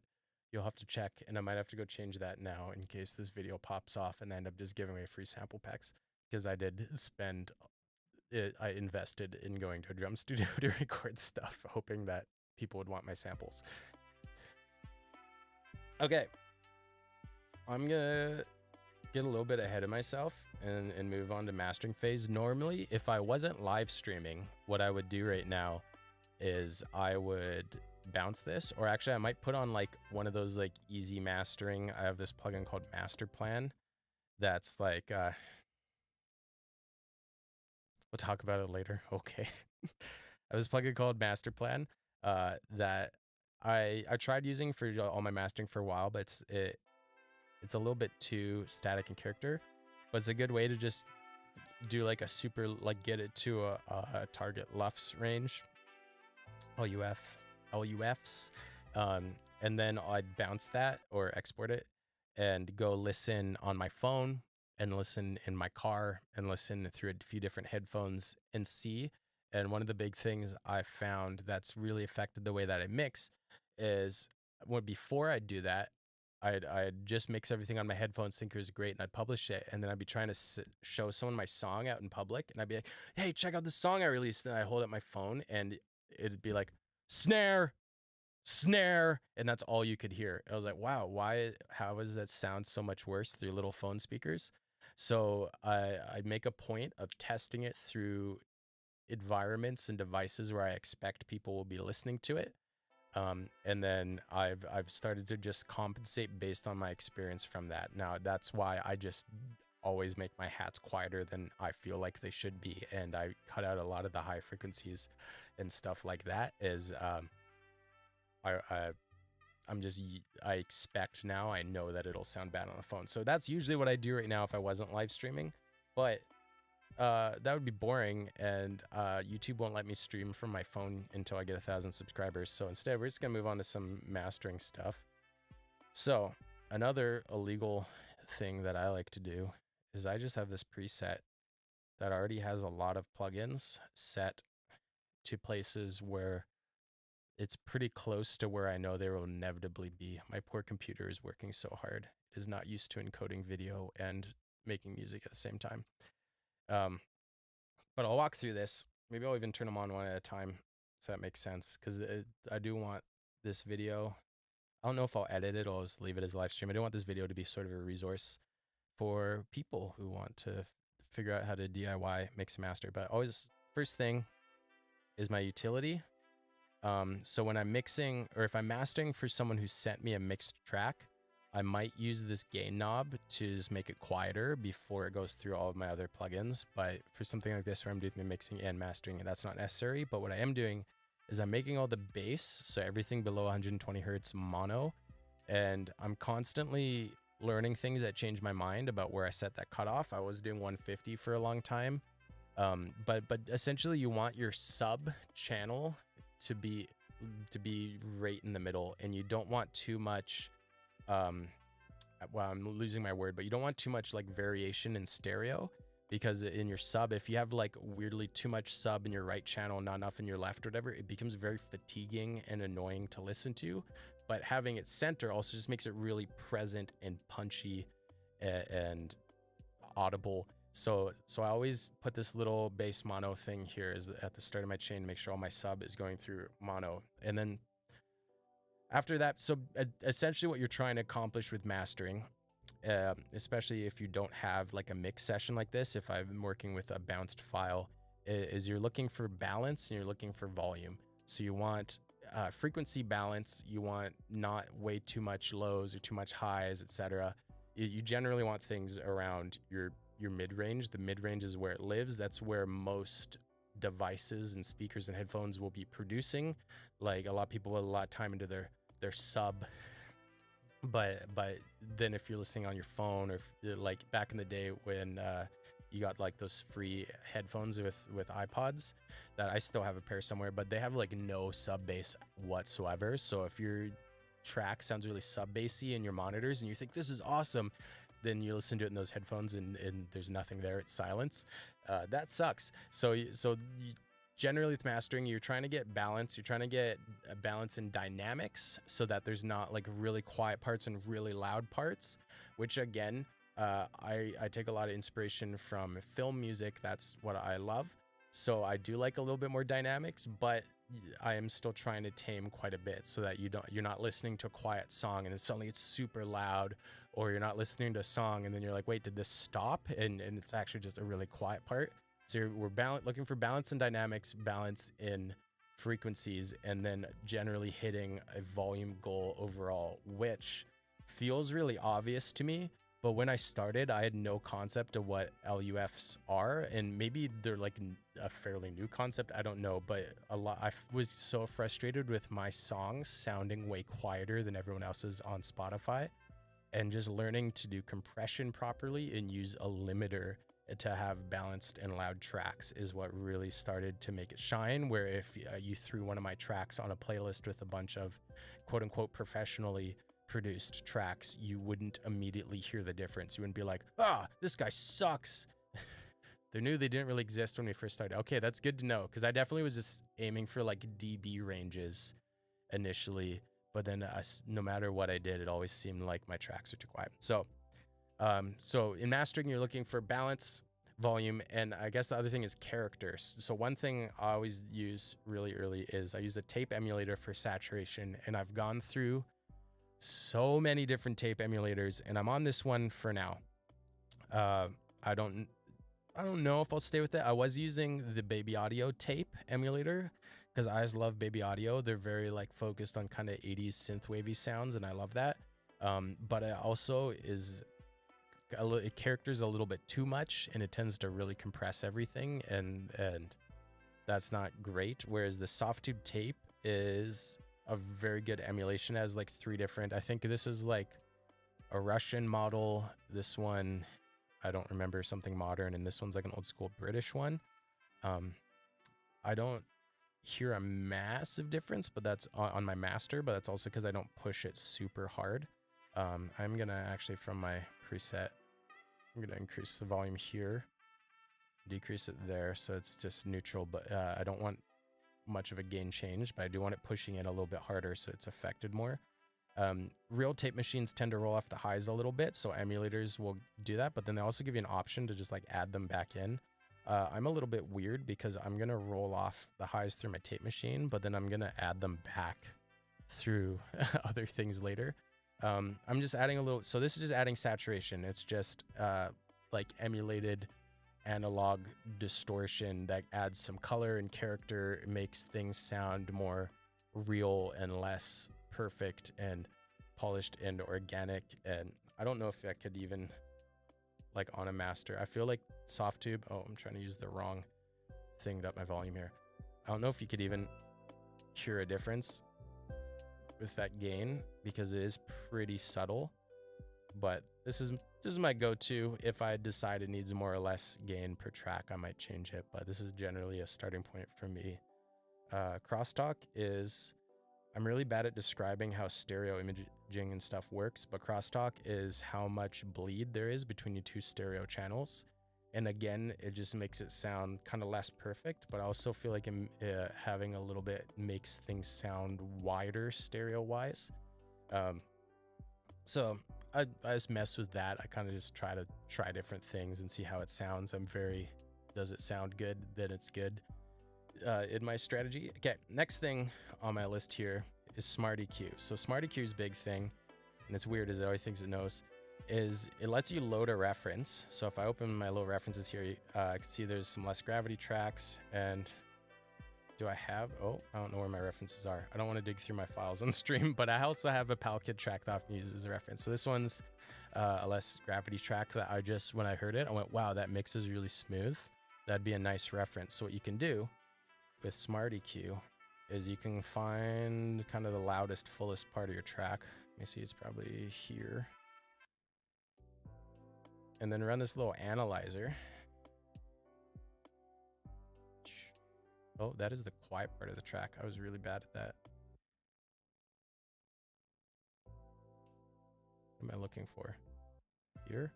you'll have to check, and I might have to go change that now in case this video pops off and I end up just giving away free sample packs, because I did spend it, I invested in going to a drum studio to record stuff, hoping that people would want my samples. Okay, I'm gonna get a little bit ahead of myself and move on to mastering phase. Normally, if I wasn't live streaming, what I would do right now is I would bounce this, or actually I might put on like one of those like easy mastering. I have this plugin called Master Plan that's like we'll talk about it later. Okay. I have this plugin called Master Plan that I tried using for all my mastering for a while, but it's a little bit too static in character, but it's a good way to just do like a super, like get it to a target LUFS range, LUFs, and then I'd bounce that or export it and go listen on my phone and listen in my car and listen through a few different headphones and see. And one of the big things I found that's really affected the way that I mix is before I do that, I'd just mix everything on my headphones, think it was great, and I'd publish it. And then I'd be trying to show someone my song out in public, and I'd be like, "Hey, check out this song I released." And I hold up my phone, and it'd be like, "Snare, snare," and that's all you could hear. I was like, "Wow, how does that sound so much worse through little phone speakers?" So I make a point of testing it through environments and devices where I expect people will be listening to it. And then I've started to just compensate based on my experience from that. Now that's why I just always make my hats quieter than I feel like they should be, and I cut out a lot of the high frequencies and stuff like that. I I expect now, I know that it'll sound bad on the phone. So that's usually what I do right now if I wasn't live streaming, but that would be boring, and YouTube won't let me stream from my phone until I get 1,000 subscribers. So instead, we're just gonna move on to some mastering stuff. So another illegal thing that I like to do is I just have this preset that already has a lot of plugins set to places where it's pretty close to where I know there will inevitably be. My poor computer is working so hard. It is not used to encoding video and making music at the same time. But I'll walk through this. Maybe I'll even turn them on one at a time, so that makes sense, because I do want this video. I don't know if I'll edit it or I'll just leave it as a live stream. I do want this video to be sort of a resource for people who want to figure out how to DIY mix and master. But always, first thing is my utility. So when I'm mixing, or if I'm mastering for someone who sent me a mixed track, I might use this gain knob to just make it quieter before it goes through all of my other plugins. But for something like this where I'm doing the mixing and mastering, that's not necessary. But what I am doing is I'm making all the bass, so everything below 120 hertz mono, and I'm constantly learning things that change my mind about where I set that cutoff. I was doing 150 for a long time. But essentially you want your sub channel to be right in the middle, and you don't want too much well, I'm losing my word, but you don't want too much like variation in stereo, because in your sub, if you have like weirdly too much sub in your right channel, not enough in your left or whatever, it becomes very fatiguing and annoying to listen to. But having it center also just makes it really present and punchy and audible. So I always put this little bass mono thing here is at the start of my chain to make sure all my sub is going through mono. And then after that, so essentially what you're trying to accomplish with mastering, especially if you don't have like a mix session like this, if I'm working with a bounced file, is you're looking for balance and you're looking for volume. So you want frequency balance, you want not way too much lows or too much highs, etc. You generally want things around your mid-range. The mid-range is where it lives. That's where most devices and speakers and headphones will be producing. Like a lot of people put a lot of time into their sub, but then if you're listening on your phone, or if, like back in the day when you got like those free headphones with iPods that I still have a pair somewhere, but they have like no sub bass whatsoever. So if your track sounds really sub bassy in your monitors and you think this is awesome, then you listen to it in those headphones and there's nothing there. It's silence. That sucks. Generally with mastering, you're trying to get balance. You're trying to get a balance in dynamics so that there's not like really quiet parts and really loud parts, which again, I take a lot of inspiration from film music. That's what I love. So I do like a little bit more dynamics, but I am still trying to tame quite a bit so that you're not listening to a quiet song and then suddenly it's super loud, or you're not listening to a song and then you're like, wait, did this stop? And it's actually just a really quiet part. So we're looking for balance in dynamics, balance in frequencies, and then generally hitting a volume goal overall, which feels really obvious to me. But when I started, I had no concept of what LUFs are, and maybe they're like a fairly new concept. I don't know, but I was so frustrated with my songs sounding way quieter than everyone else's on Spotify, and just learning to do compression properly and use a limiter to have balanced and loud tracks is what really started to make it shine. Where if you threw one of my tracks on a playlist with a bunch of quote unquote professionally produced tracks, you wouldn't immediately hear the difference. You wouldn't be like, this guy sucks. They knew they didn't really exist when we first started. Okay, that's good to know, because I definitely was just aiming for like dB ranges initially, but then no matter what I did, it always seemed like my tracks were too quiet. So in mastering, you're looking for balance, volume, and I guess the other thing is characters. So one thing I always use really early is I use a tape emulator for saturation, and I've gone through so many different tape emulators, and I'm on this one for now. I don't know if I'll stay with it. I was using the Baby Audio tape emulator because I just love Baby Audio. They're very like focused on kind of 80s synth wavy sounds, and I love that. But it also is it characters a little bit too much, and it tends to really compress everything, and that's not great. Whereas the Softube tape is a very good emulation. It has like 3 different, I think this is like a Russian model, this one I don't remember, something modern, and this one's like an old school British one. I don't hear a massive difference, but that's on my master, but that's also because I don't push it super hard. I'm gonna actually, from my preset, I'm gonna increase the volume here, decrease it there, so it's just neutral, but I don't want much of a gain change, but I do want it pushing it a little bit harder so it's affected more. Real tape machines tend to roll off the highs a little bit, so emulators will do that, but then they also give you an option to just like add them back in. I'm a little bit weird because I'm gonna roll off the highs through my tape machine, but then I'm gonna add them back through other things later. I'm just adding a little, so this is just adding saturation. It's just like emulated analog distortion that adds some color and character. It makes things sound more real and less perfect and polished and organic. And I don't know if I could even, like on a master, I feel like Softube, I'm trying to use the wrong thing to up my volume here. I don't know if you could even hear a difference with that gain because it is pretty subtle, but this is my go-to. If I decide it needs more or less gain per track, I might change it, but this is generally a starting point for me. Crosstalk is, I'm really bad at describing how stereo imaging and stuff works, but crosstalk is how much bleed there is between your 2 stereo channels. And again, it just makes it sound kind of less perfect, but I also feel like having a little bit makes things sound wider stereo-wise. So I just mess with that. I kind of just try different things and see how it sounds. Does it sound good? Then it's good. In my strategy. Okay, next thing on my list here is Smart EQ. So Smart EQ's big thing, and it's weird as it always thinks it knows, is it lets you load a reference. So if I open my little references here, I can see there's some less gravity tracks, and I don't know where my references are. I don't want to dig through my files on stream, but I also have a PalKid track that I often use as a reference. So this one's a less gravity track that when I heard it, I went, wow, that mix is really smooth. That'd be a nice reference. So what you can do with Smart EQ is you can find kind of the loudest, fullest part of your track. Let me see, it's probably here. And then run this little analyzer. Oh, that is the quiet part of the track. I was really bad at that. What am I looking for? Here?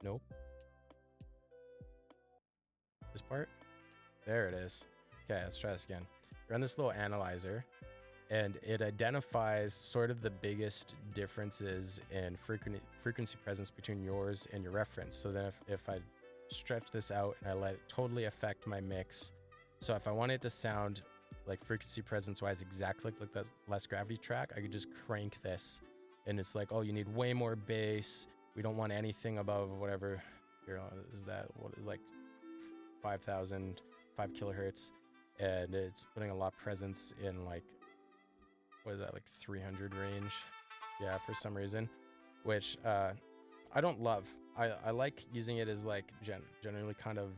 Nope. This part? There it is. Okay, let's try this again. Run this little analyzer, and it identifies sort of the biggest differences in frequency presence between yours and your reference. So then if I stretch this out and I let it totally affect my mix, so if I want it to sound like frequency presence wise exactly like that Less Gravity track, I could just crank this, and it's like, oh, you need way more bass. We don't want anything above whatever. Here, is that what, like 5,000, 5 kilohertz, and it's putting a lot of presence in like, what is that, like 300 range? Yeah, for some reason, which I don't love. I like using it as like generally kind of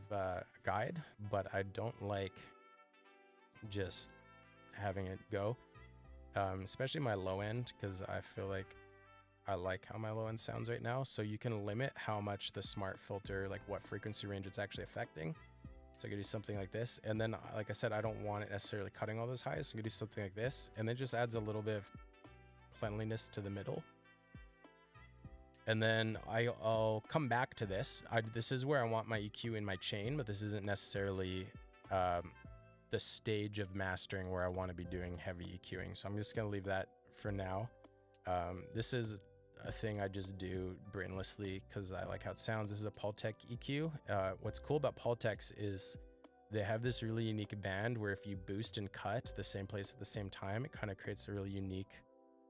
guide, but I don't like just having it go, especially my low end, because I feel like I like how my low end sounds right now. So you can limit how much the smart filter, like what frequency range it's actually affecting. So I could do something like this. And then, like I said, I don't want it necessarily cutting all those highs. So I could do something like this. And then just adds a little bit of cleanliness to the middle. And then I'll come back to this. This is where I want my EQ in my chain, but this isn't necessarily the stage of mastering where I want to be doing heavy EQing. So I'm just going to leave that for now. This is a thing I just do brainlessly because I like how it sounds. This is a Pultec EQ. What's cool about Pultecs is they have this really unique band where if you boost and cut the same place at the same time, it kind of creates a really unique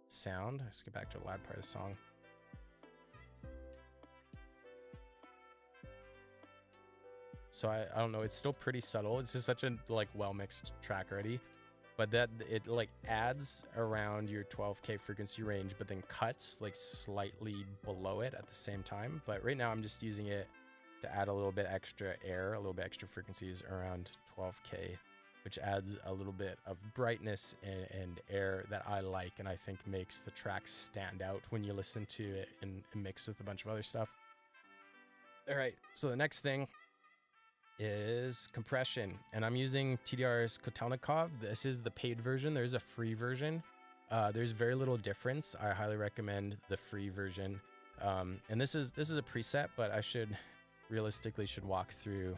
sound. Let's get back to the loud part of the song. So I don't know, it's still pretty subtle. It's just such a like well-mixed track already, but that it like adds around your 12K frequency range, but then cuts like slightly below it at the same time. But right now I'm just using it to add a little bit extra air, a little bit extra frequencies around 12K, which adds a little bit of brightness and air that I like, and I think makes the track stand out when you listen to it and mix with a bunch of other stuff. All right, so the next thing is compression, and I'm using TDR's Kotelnikov. This is the paid version. There's a free version. There's very little difference. I highly recommend the free version. And this is a preset, but I should realistically walk through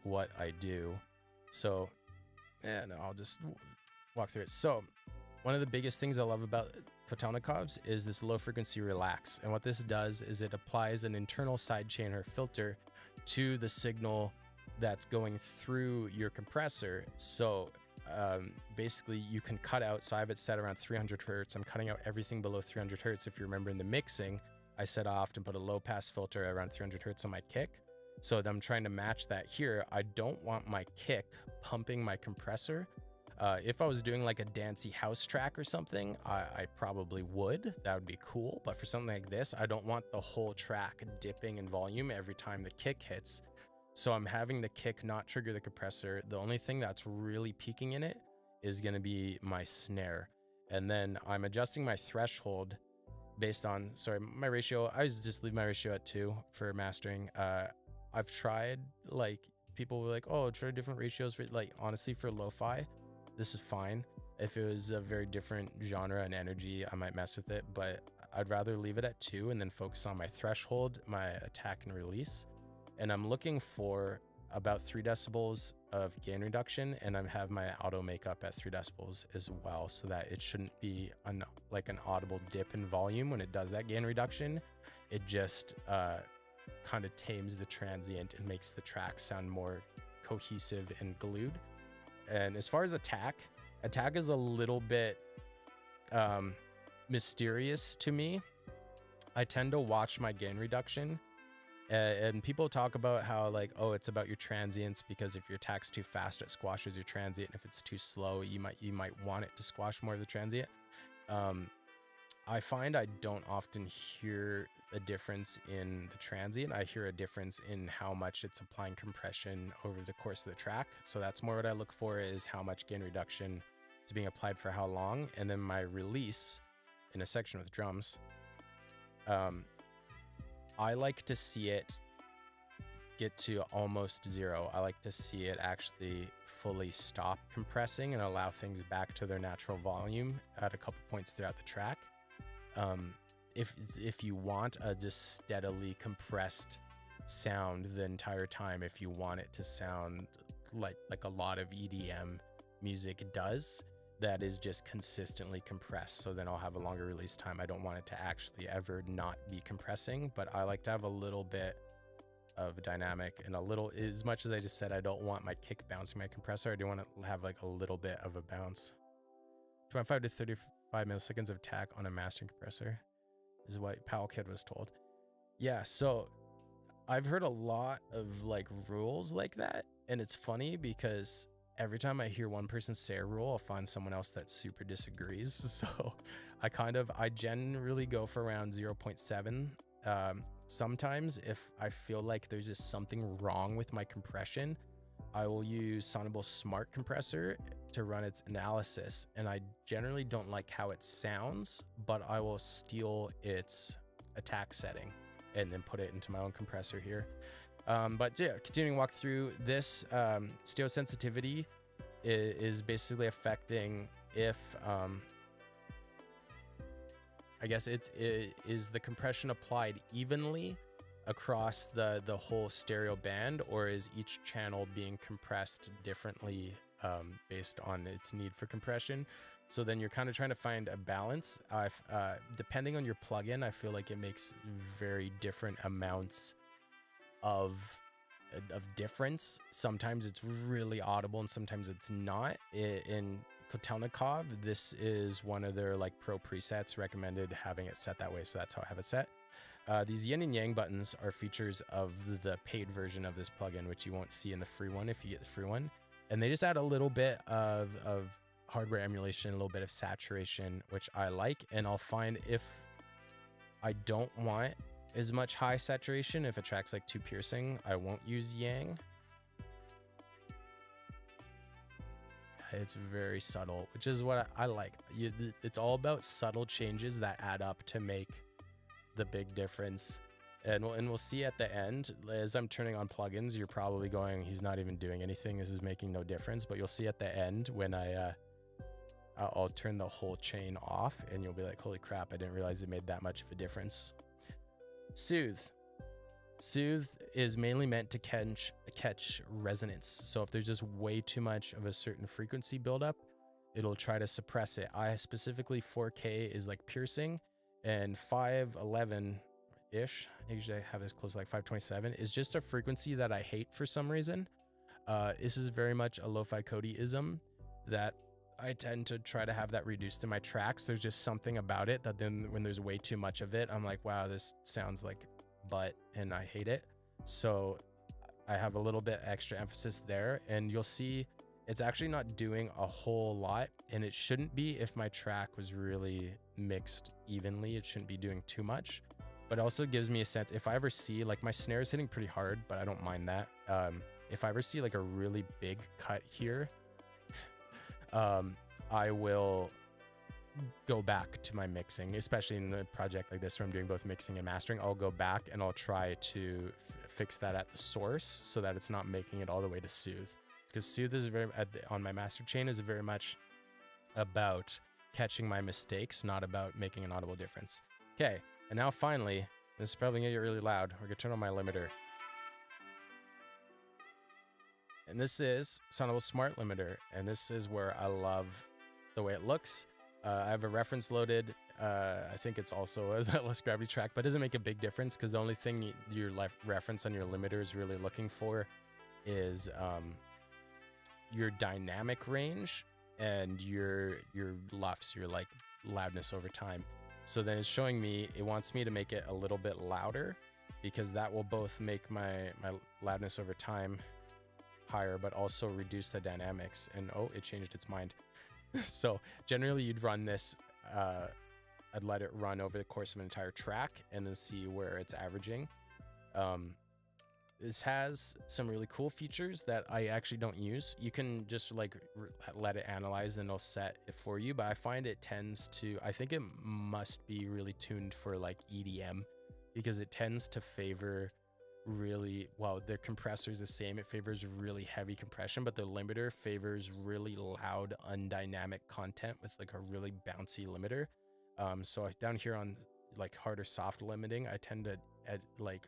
what I do. So, no, I'll just walk through it. So, one of the biggest things I love about Kotelnikovs is this low frequency relax. And what this does is it applies an internal sidechain or filter to the signal that's going through your compressor. So basically you can cut out, so I have it set around 300 hertz. I'm cutting out everything below 300 hertz. If you remember in the mixing, I said I often put a low pass filter around 300 hertz on my kick. So I'm trying to match that here. I don't want my kick pumping my compressor. If I was doing like a dancey house track or something, I probably would. That would be cool. But for something like this, I don't want the whole track dipping in volume every time the kick hits. So I'm having the kick not trigger the compressor. The only thing that's really peaking in it is going to be my snare. And then I'm adjusting my threshold based on, my ratio. I just leave my ratio at 2 for mastering. I've tried, like, people were like, oh, try different ratios for, like, honestly, for lo-fi, this is fine. If it was a very different genre and energy, I might mess with it, but I'd rather leave it at 2 and then focus on my threshold, my attack and release. And I'm looking for about 3 decibels of gain reduction, and I have my auto makeup at 3 decibels as well, so that it shouldn't be an audible dip in volume when it does that gain reduction. It just kind of tames the transient and makes the track sound more cohesive and glued. And as far as attack is a little bit mysterious to me. I tend to watch my gain reduction, and people talk about how, like, oh, it's about your transients, because if your attack's too fast, it squashes your transient. If it's too slow, you might want it to squash more of the transient. I find I don't often hear a difference in the transient. I hear a difference in how much it's applying compression over the course of the track. So that's more what I look for, is how much gain reduction is being applied for how long. And then my release in a section with drums, I like to see it get to almost zero. I like to see it actually fully stop compressing and allow things back to their natural volume at a couple points throughout the track. If you want a just steadily compressed sound the entire time, if you want it to sound like a lot of EDM music does, that is just consistently compressed, so then I'll have a longer release time. I don't want it to actually ever not be compressing, but I like to have a little bit of dynamic and a little, as much as I just said I don't want my kick bouncing my compressor, I do want to have like a little bit of a bounce. 25 to 35 milliseconds of attack on a mastering compressor is what Powell Kid was told. Yeah, so I've heard a lot of like rules like that, and it's funny because every time I hear one person say a rule, I'll find someone else that super disagrees. So I generally go for around 0.7. Sometimes if I feel like there's just something wrong with my compression, I will use Sonable's Smart Compressor to run its analysis, and I generally don't like how it sounds, but I will steal its attack setting and then put it into my own compressor here. But yeah, continuing to walk through this, stereo sensitivity is basically affecting if, I guess is the compression applied evenly across the whole stereo band, or is each channel being compressed differently based on its need for compression? So then you're kind of trying to find a balance. Depending on your plugin, I feel like it makes very different amounts of difference. Sometimes it's really audible and sometimes it's not. In Kotelnikov, this is one of their like pro presets, recommended having it set that way, so that's how I have it set. These yin and yang buttons are features of the paid version of this plugin, which you won't see in the free one if you get the free one. And they just add a little bit of hardware emulation, a little bit of saturation, which I like. And I'll find if I don't want as much high saturation, if a track's like too piercing, I won't use yang. It's very subtle, which is what I like. It's all about subtle changes that add up to make the big difference. And we'll see at the end, as I'm turning on plugins, you're probably going, he's not even doing anything, this is making no difference. But you'll see at the end when I'll turn the whole chain off, and you'll be like, holy crap, I didn't realize it made that much of a difference. Soothe is mainly meant to catch resonance. So if there's just way too much of a certain frequency buildup, it'll try to suppress it. I specifically 4K is like piercing, and 511-ish, usually I have this close to like 527, is just a frequency that I hate for some reason. This is very much a lo-fi Cody-ism that I tend to try to have that reduced in my tracks. There's just something about it that then when there's way too much of it, I'm like, wow, this sounds like butt, and I hate it. So I have a little bit extra emphasis there, and you'll see it's actually not doing a whole lot, and it shouldn't be. If my track was really mixed evenly, it shouldn't be doing too much. But it also gives me a sense, if I ever see, like, my snare is hitting pretty hard, but I don't mind that. If I ever see like a really big cut here, I will go back to my mixing, especially in a project like this where I'm doing both mixing and mastering. I'll go back and I'll try to fix that at the source so that it's not making it all the way to soothe. Because soothe is on my master chain is very much about catching my mistakes, not about making an audible difference. Okay, and now finally, this is probably gonna get really loud. We're gonna turn on my limiter. And this is Sonable's Smart Limiter, and this is where I love the way it looks. I have a reference loaded. I think it's also a less gravity track, but it doesn't make a big difference because the only thing your reference on your limiter is really looking for is your dynamic range and your LUFS, your like loudness over time. So then it's showing me, it wants me to make it a little bit louder because that will both make my loudness over time higher, but also reduce the dynamics. And oh, it changed its mind. So generally you'd run this, I'd let it run over the course of an entire track and then see where it's averaging. This has some really cool features that I actually don't use. You can just like let it analyze and it'll set it for you, but I find it tends to, I think it must be really tuned for like EDM because it tends to favor really well. The compressor is the same. It favors really heavy compression, but the limiter favors really loud, undynamic content with like a really bouncy limiter. So down here on like hard or soft limiting, I tend to like,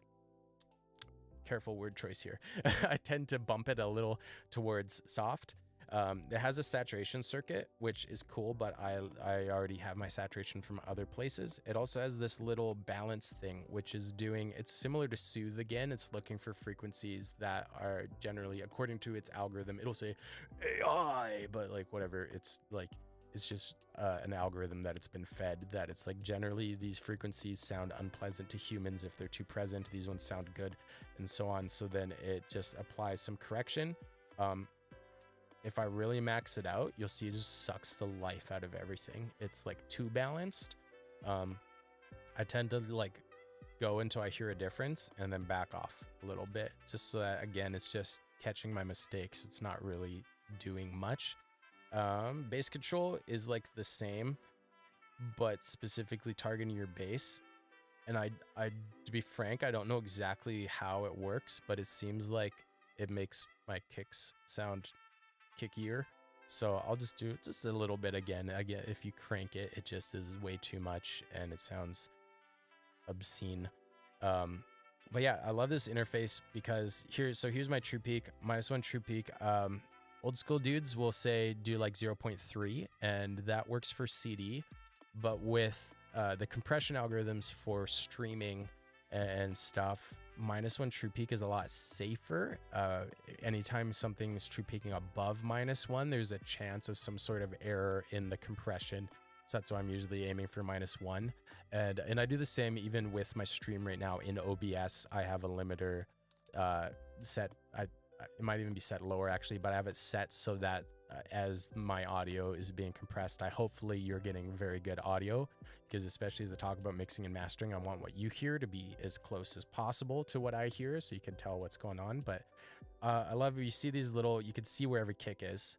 careful word choice here. I tend to bump it a little towards soft. It has a saturation circuit, which is cool, but I already have my saturation from other places. It also has this little balance thing, which is it's similar to Soothe again. It's looking for frequencies that are generally, according to its algorithm, it'll say AI, but like whatever, it's like, it's just an algorithm that it's been fed, that it's like generally these frequencies sound unpleasant to humans if they're too present. These ones sound good, and so on. So then it just applies some correction. If I really max it out, you'll see it just sucks the life out of everything. It's like too balanced. I tend to like go until I hear a difference and then back off a little bit, just so that, again, it's just catching my mistakes. It's not really doing much. Bass control is like the same, but specifically targeting your bass. And I, to be frank, I don't know exactly how it works, but it seems like it makes my kicks sound kickier. So I'll just do just a little bit again. Again, if you crank it, it just is way too much and it sounds obscene. But yeah, I love this interface because here's my true peak, -1 true peak. Old school dudes will say do like 0.3, and that works for CD, but with the compression algorithms for streaming and stuff, -1 true peak is a lot safer. Anytime something's true peaking above -1, there's a chance of some sort of error in the compression. So that's why I'm usually aiming for -1. And I do the same even with my stream right now in OBS. I have a limiter set. It might even be set lower actually, but I have it set so that as my audio is being compressed, hopefully you're getting very good audio, because especially as I talk about mixing and mastering, I want what you hear to be as close as possible to what I hear so you can tell what's going on. But I love you see these little, you can see where every kick is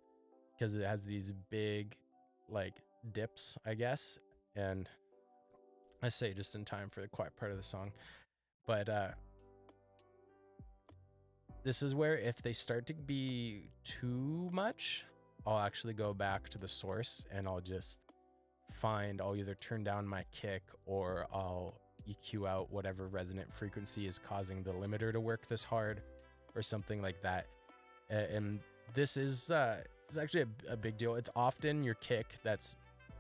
because it has these big like dips, I guess. And I say just in time for the quiet part of the song. But this is where if they start to be too much, I'll actually go back to the source and I'll either turn down my kick or I'll EQ out whatever resonant frequency is causing the limiter to work this hard or something like that. And this is it's actually a big deal. It's often your kick that's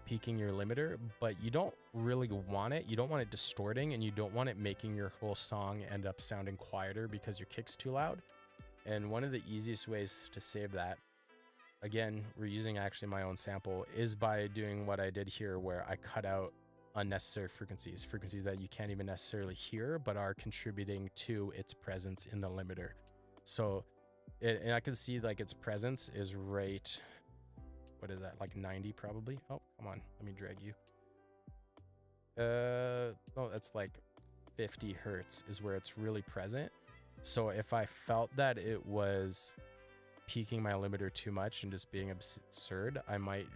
peaking your limiter, but you don't really want it. You don't want it distorting, and you don't want it making your whole song end up sounding quieter because your kick's too loud. And one of the easiest ways to save that, again, we're using actually my own sample, is by doing what I did here, where I cut out unnecessary frequencies that you can't even necessarily hear, but are contributing to its presence in the limiter. So, and I can see like its presence is right, what is that, like 90 probably? Oh, come on, let me drag you. Oh, that's like 50 hertz is where it's really present. So if I felt that it was peaking my limiter too much and just being absurd, I might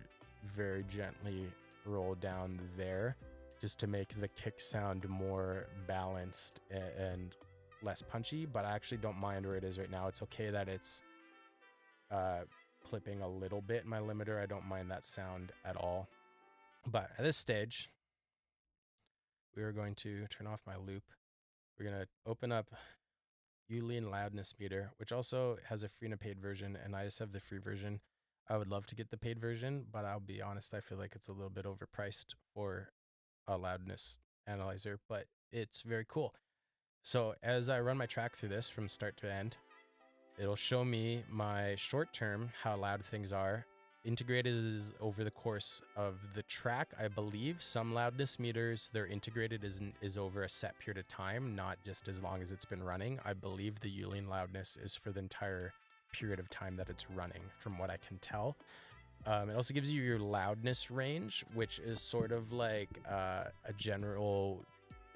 very gently roll down there just to make the kick sound more balanced and less punchy. But I actually don't mind where it is right now. It's okay that it's clipping a little bit in my limiter. I don't mind that sound at all. But at this stage, we are going to turn off my loop. We're going to open up Ulean loudness meter, which also has a free and a paid version, and I just have the free version. I would love to get the paid version, but I'll be honest, I feel like it's a little bit overpriced for a loudness analyzer, but it's very cool. So as I run my track through this from start to end, it'll show me my short term, how loud things are. Integrated is over the course of the track. I believe some loudness meters, they're integrated is over a set period of time, not just as long as it's been running. I believe the Ulean loudness is for the entire period of time that it's running, from what I can tell. It also gives you your loudness range, which is sort of like a general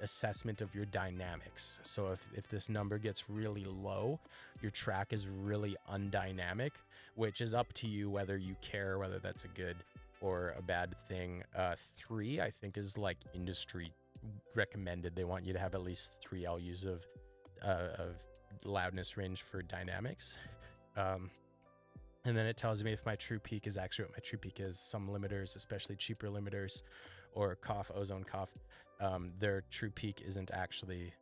assessment of your dynamics. So if this number gets really low, your track is really undynamic, which is up to you whether you care whether that's a good or a bad thing. 3, I think, is like industry recommended. They want you to have at least 3 LUs of of loudness range for dynamics. And then it tells me if my true peak is actually what my true peak is. Some limiters, especially cheaper limiters, or ozone cough, their true peak isn't actually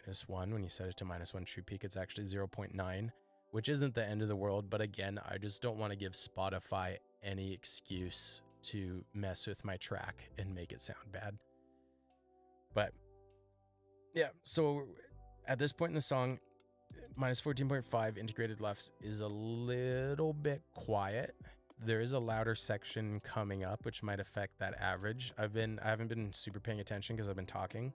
-1. When you set it to -1 true peak, it's actually 0.9, which isn't the end of the world. But again, I just don't want to give Spotify any excuse to mess with my track and make it sound bad. But yeah, so at this point in the song, -14.5 integrated lefts is a little bit quiet. There is a louder section coming up, which might affect that average. I haven't been super paying attention because I've been talking,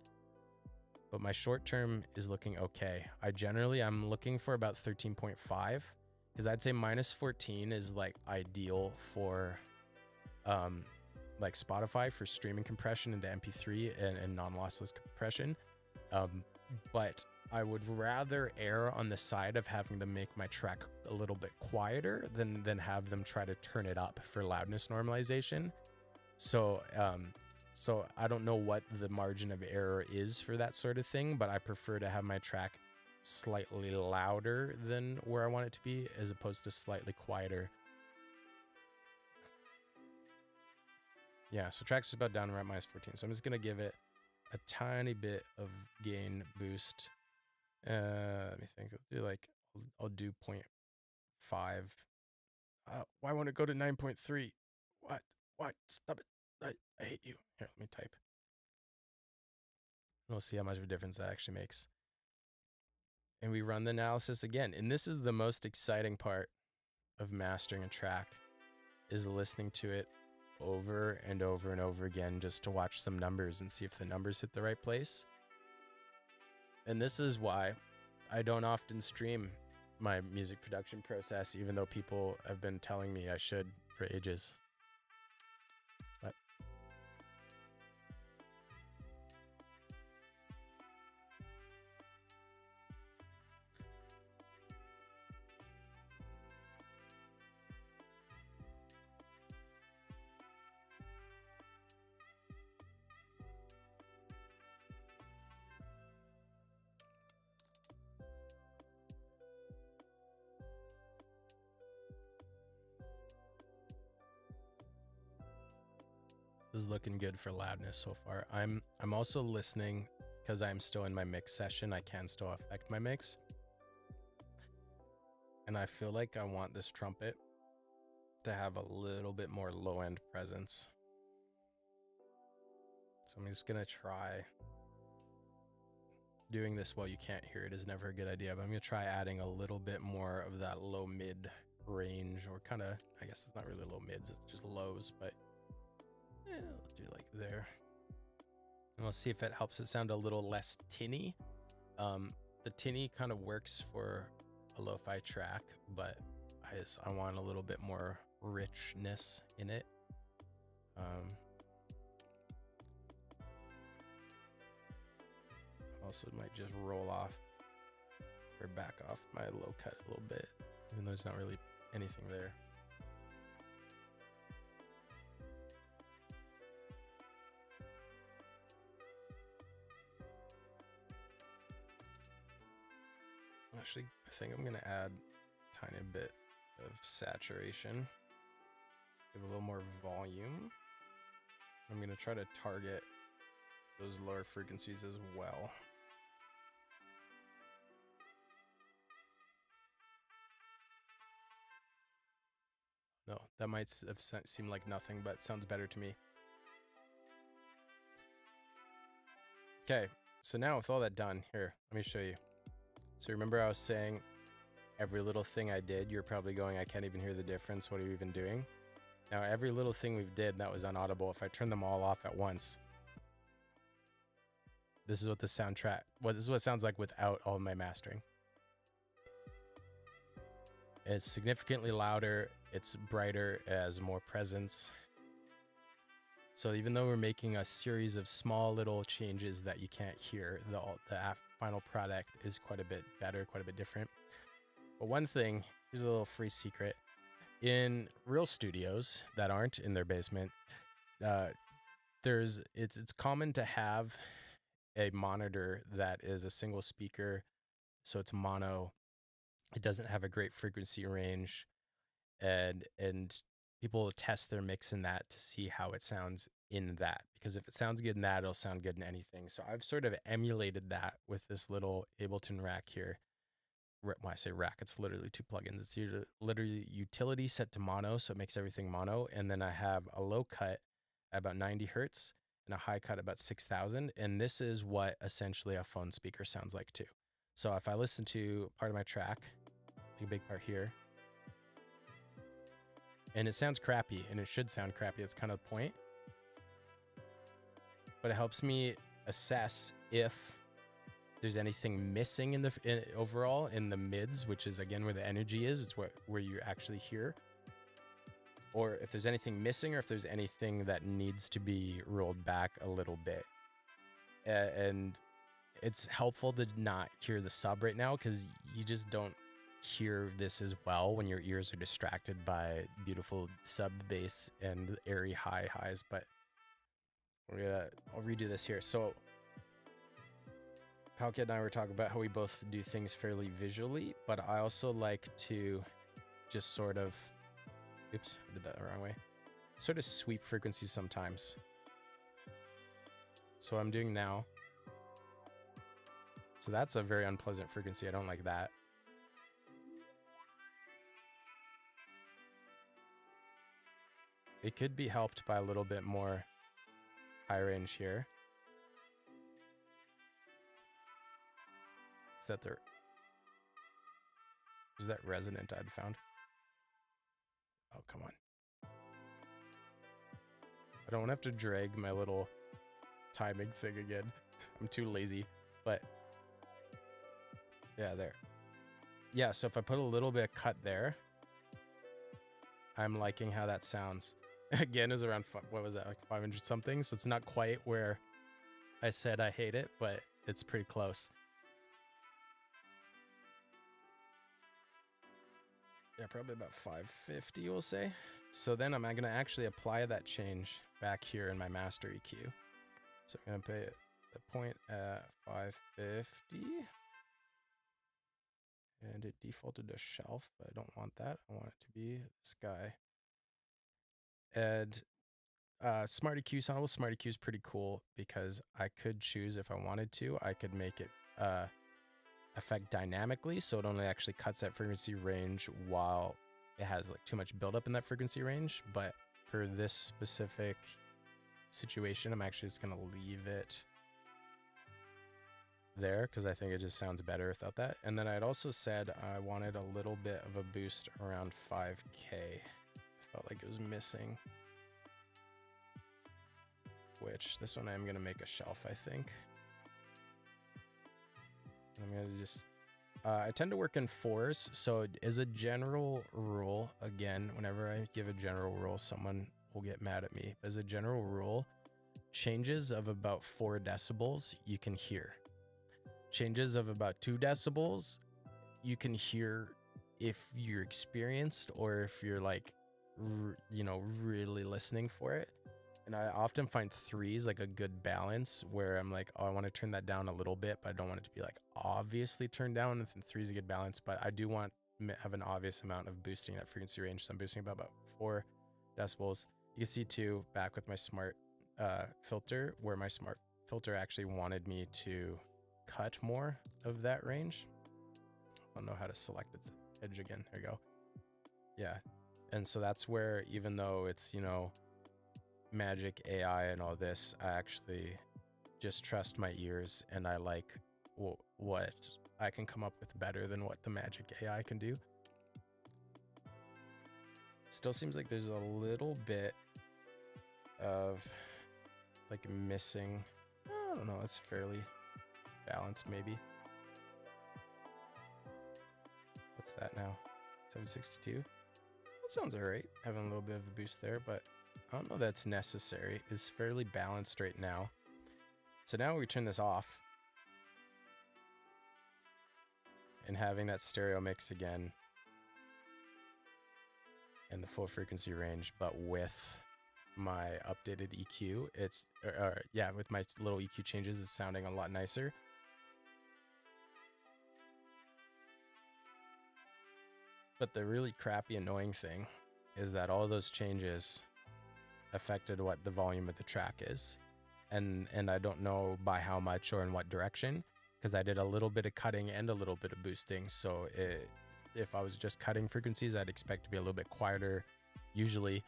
but my short term is looking okay. I'm looking for about 13.5, because I'd say -14 is like ideal for like Spotify for streaming compression into MP3 and non-lossless compression. But I would rather err on the side of having them make my track a little bit quieter than have them try to turn it up for loudness normalization. So I don't know what the margin of error is for that sort of thing, but I prefer to have my track slightly louder than where I want it to be, as opposed to slightly quieter. Yeah, so track's about down around -14. So I'm just gonna give it a tiny bit of gain boost. Let me think. I'll do 0.5. Why won't it go to 9.3? What? Stop it. I hate you. Here, let me type. We'll see how much of a difference that actually makes. And we run the analysis again. And this is the most exciting part of mastering a track, is listening to it over and over and over again, just to watch some numbers and see if the numbers hit the right place. And this is why I don't often stream my music production process, even though people have been telling me I should for ages. But this is looking good for loudness so far. I'm also listening, because I'm still in my mix session. I can still affect my mix. And I feel like I want this trumpet to have a little bit more low end presence. So I'm just gonna try doing this while you can't hear it is never a good idea, but I'm gonna try adding a little bit more of that low mid range, or kind of, I guess it's not really low mids, it's just lows, but I'll do like there. And we'll see if it helps it sound a little less tinny. The tinny kind of works for a lo-fi track, but I want a little bit more richness in it. Also might just roll off or back off my low cut a little bit, even though there's not really anything there. Actually, I think I'm gonna add a tiny bit of saturation, give a little more volume. I'm gonna try to target those lower frequencies as well. No, that might have seemed like nothing, but sounds better to me. Okay, so now with all that done, here, let me show you. So remember I was saying every little thing I did, you're probably going, I can't even hear the difference. What are you even doing? Now, every little thing we've did that was inaudible, if I turn them all off at once, this is what the soundtrack, this is what it sounds like without all of my mastering. It's significantly louder, it's brighter, it has more presence. So even though we're making a series of small little changes that you can't hear, the final product is quite a bit better, quite a bit different. But one thing, here's a little free secret. In real studios that aren't in their basement, it's common to have a monitor that is a single speaker so it's mono. It doesn't have a great frequency range, and people test their mix in that to see how it sounds in that, because if it sounds good in that, it'll sound good in anything. So I've sort of emulated that with this little Ableton rack here. When I say rack, it's literally two plugins. It's literally utility set to mono, so it makes everything mono, and then I have a low cut at about 90 hertz and a high cut about 6,000, and this is what essentially a phone speaker sounds like too. So if I listen to part of my track, a big part here, and it sounds crappy, and it should sound crappy, that's kind of the point, but it helps me assess if there's anything missing in the overall in the mids, which is again where the energy is. It's where you actually hear, or if there's anything missing, or if there's anything that needs to be rolled back a little bit. And it's helpful to not hear the sub right now, because you just don't hear this as well when your ears are distracted by beautiful sub bass and airy highs. But I'll redo this here. So Palkid and I were talking about how we both do things fairly visually, but I also like to just sort of, oops, I did that the wrong way, sort of sweep frequencies sometimes. So I'm doing now. So that's a very unpleasant frequency. I don't like that. It could be helped by a little bit more high range here. Is that resonant I'd found? Oh, come on. I don't want to have to drag my little timing thing again. I'm too lazy, but yeah, there. Yeah, so if I put a little bit of cut there, I'm liking how that sounds. Again, is around, what was that, like 500 something? So it's not quite where I said I hate it, but it's pretty close. Yeah, probably about 550, we'll say. So then I'm going to actually apply that change back here in my master EQ. So I'm going to put the point at 550. And it defaulted to shelf, but I don't want that. I want it to be this guy. And Smart EQ, Soundable Smart EQ is pretty cool, because I could choose, if I wanted to, I could make it affect dynamically, so it only actually cuts that frequency range while it has like too much buildup in that frequency range. But for this specific situation, I'm actually just gonna leave it there, because I think it just sounds better without that. And then I'd also said I wanted a little bit of a boost around 5K. Felt like it was missing. Which this one I'm gonna make a shelf, I think. I'm gonna just, I tend to work in 4s, so as a general rule, again, whenever I give a general rule, someone will get mad at me. As a general rule, changes of about 4 decibels you can hear. Changes of about 2 decibels you can hear if you're experienced, or if you're like, really listening for it. And I often find 3s like a good balance, where I'm like, oh, I want to turn that down a little bit, but I don't want it to be like obviously turned down. And 3 is a good balance, but I do want to have an obvious amount of boosting that frequency range. So I'm boosting about 4 decibels. You can see too, back with my smart filter, where my smart filter actually wanted me to cut more of that range. I don't know how to select its edge again. There you go. Yeah. And so that's where, even though it's, magic AI and all this, I actually just trust my ears, and I like what I can come up with better than what the magic AI can do. Still seems like there's a little bit of like missing. I don't know, it's fairly balanced maybe. What's that now? 762? That sounds alright, having a little bit of a boost there, but I don't know that's necessary. It's fairly balanced right now. So now we turn this off, and having that stereo mix again in the full frequency range, but with my updated EQ, it's, yeah, with my little EQ changes, it's sounding a lot nicer. But the really crappy, annoying thing is that all those changes affected what the volume of the track is. And I don't know by how much or in what direction, because I did a little bit of cutting and a little bit of boosting. So if I was just cutting frequencies, I'd expect to be a little bit quieter usually.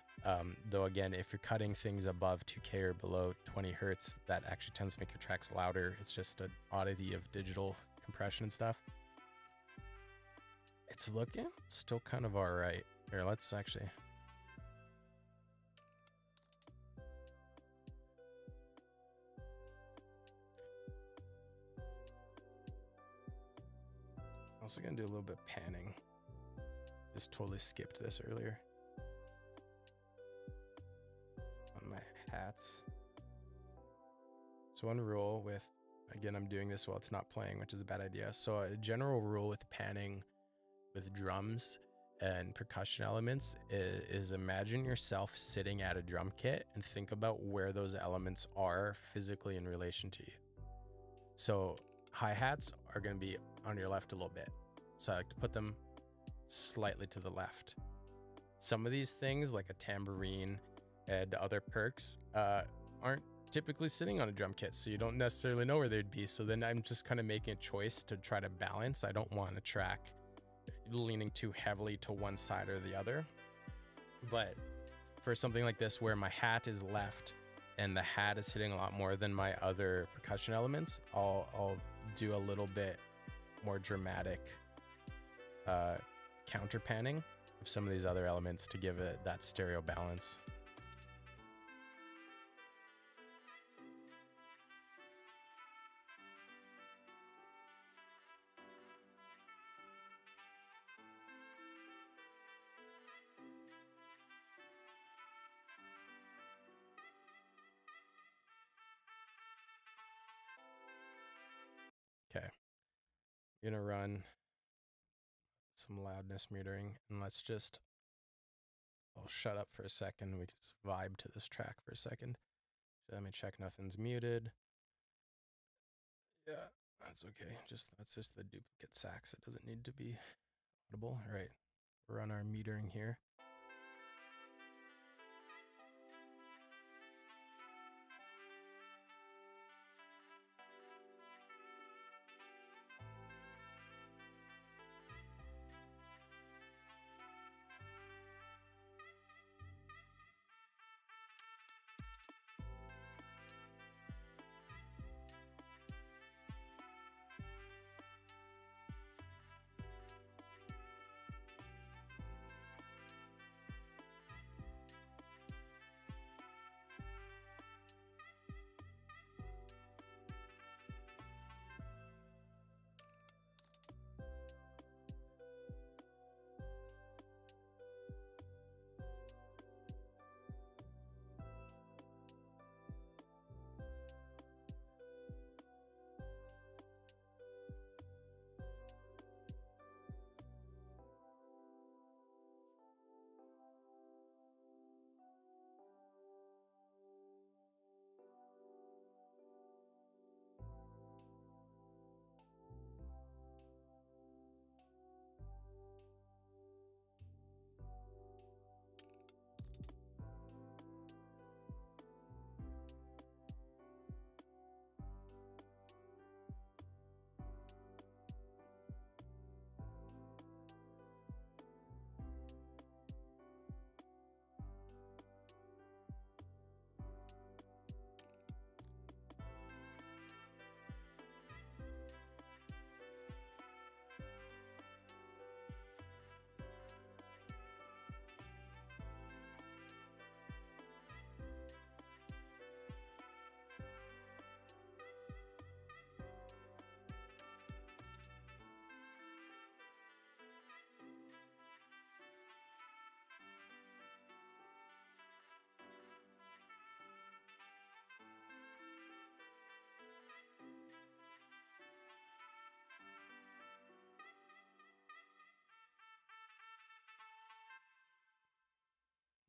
Though again, if you're cutting things above 2K or below 20 hertz, that actually tends to make your tracks louder. It's just an oddity of digital compression and stuff. It's looking still kind of all right. Here, let's actually... Also gonna do a little bit of panning. Just totally skipped this earlier. On my hats. So one rule with, again, I'm doing this while it's not playing, which is a bad idea. So a general rule with panning with drums and percussion elements is imagine yourself sitting at a drum kit and think about where those elements are physically in relation to you. So hi-hats are going to be on your left a little bit. So I like to put them slightly to the left. Some of these things, like a tambourine and other perks, aren't typically sitting on a drum kit, so you don't necessarily know where they'd be. So then I'm just kind of making a choice to try to balance. I don't want a track leaning too heavily to one side or the other. But for something like this, where my hat is left and the hat is hitting a lot more than my other percussion elements, I'll do a little bit more dramatic counter panning of some of these other elements to give it that stereo balance. Okay, I'm gonna run some loudness metering, and I'll shut up for a second. We can just vibe to this track for a second. So let me check nothing's muted. Yeah, that's okay. That's just the duplicate sax. It doesn't need to be audible. All right, run our metering here.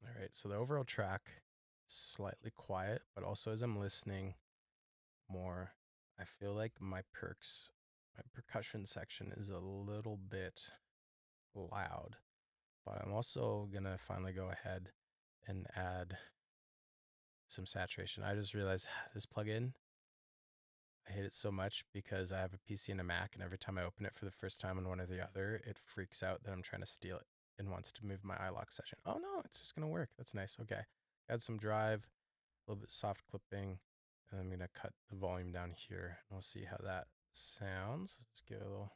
All right, so the overall track slightly quiet, but also as I'm listening more, I feel like my percussion section is a little bit loud. but I'm also gonna finally go ahead and add some saturation. I just realized this plugin, I hate it so much because I have a PC and a Mac, and every time I open it for the first time on one or the other, it freaks out that I'm trying to steal it and wants to move my iLock session. Oh no, it's just gonna work. That's nice. Okay, add some drive, a little bit soft clipping, and I'm gonna cut the volume down here, and we'll see how that sounds. Just give it a little.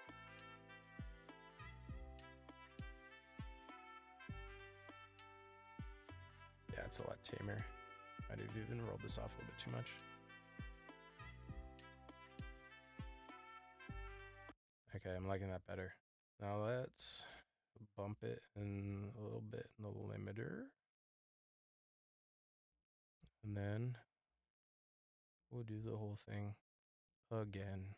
Yeah, it's a lot tamer. Might have even rolled this off a little bit too much. Okay, I'm liking that better. Now let's bump it in a little bit in the limiter. And then we'll do the whole thing again.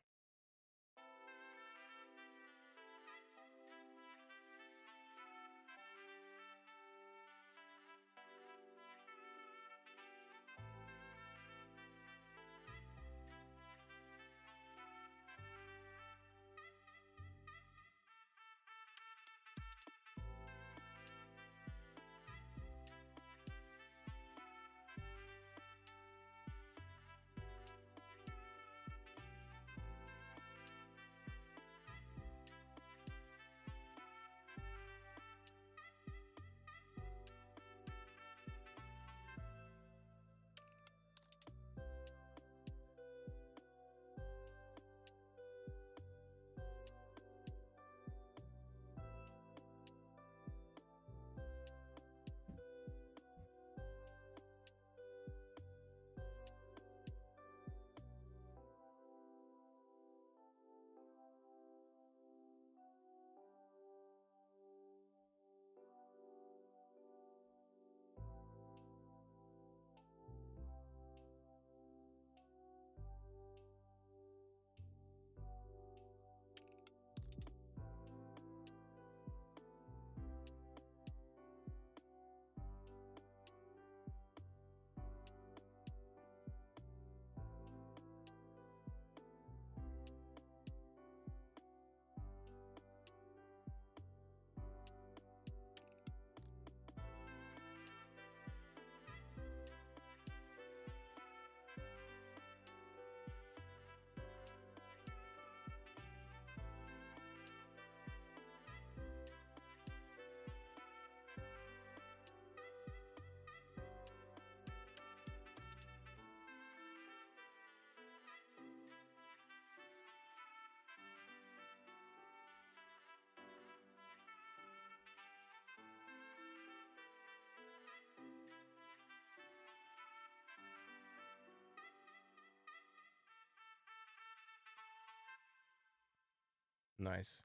Nice.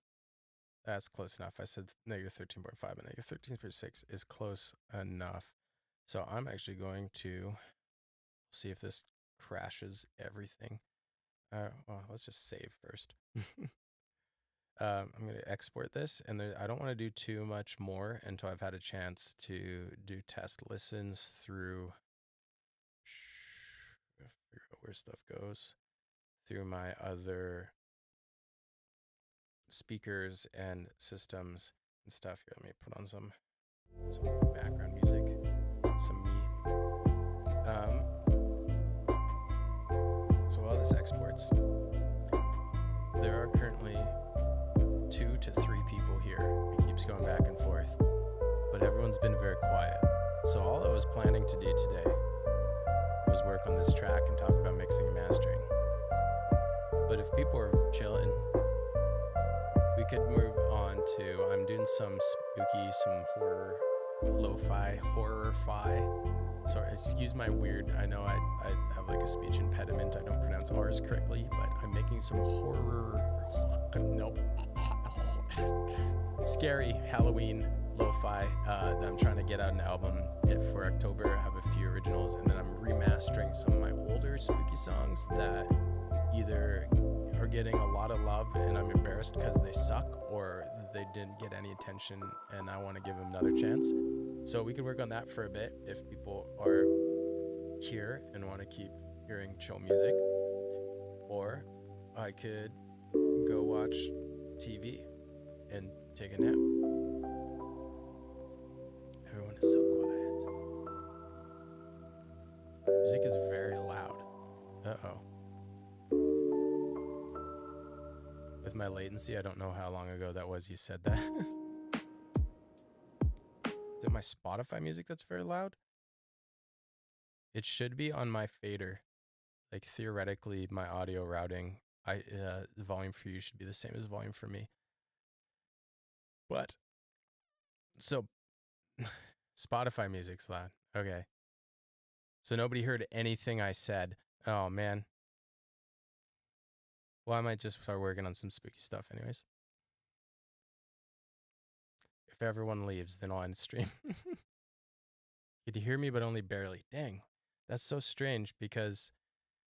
That's close enough. I said negative 13.5, and negative 13.6 is close enough. So I'm actually going to see if this crashes everything. Well, let's just save first. I'm going to export this, and I don't want to do too much more until I've had a chance to do test listens through, figure out where stuff goes, through my other speakers and systems and stuff. Here, let me put on some background music, some me. So while this exports, there are currently 2 to 3 people here. It keeps going back and forth, but everyone's been very quiet. So all I was planning to do today was work on this track and talk about mixing and mastering. But if people are chilling, we could move on to, I'm doing some spooky, some horror, lo-fi, horror-fi. Sorry, excuse my weird, I know I have like a speech impediment. I don't pronounce R's correctly, but I'm making some horror, nope, scary Halloween lo-fi that I'm trying to get out an album for October. I have a few originals, and then I'm remastering some of my older spooky songs that either are getting a lot of love and I'm embarrassed because they suck, or they didn't get any attention and I want to give them another chance. So we could work on that for a bit if people are here and want to keep hearing chill music. Or I could go watch TV and take a nap. Music is very loud. Uh-oh. With my latency, I don't know how long ago that was you said that. Is it my Spotify music that's very loud? It should be on my fader. Like theoretically, my audio routing, the volume for you should be the same as volume for me. But so Spotify music's loud. Okay. So nobody heard anything I said. Oh man. Well, I might just start working on some spooky stuff anyways. If everyone leaves, then I'll end stream. Could you hear me, but only barely? Dang. That's so strange because,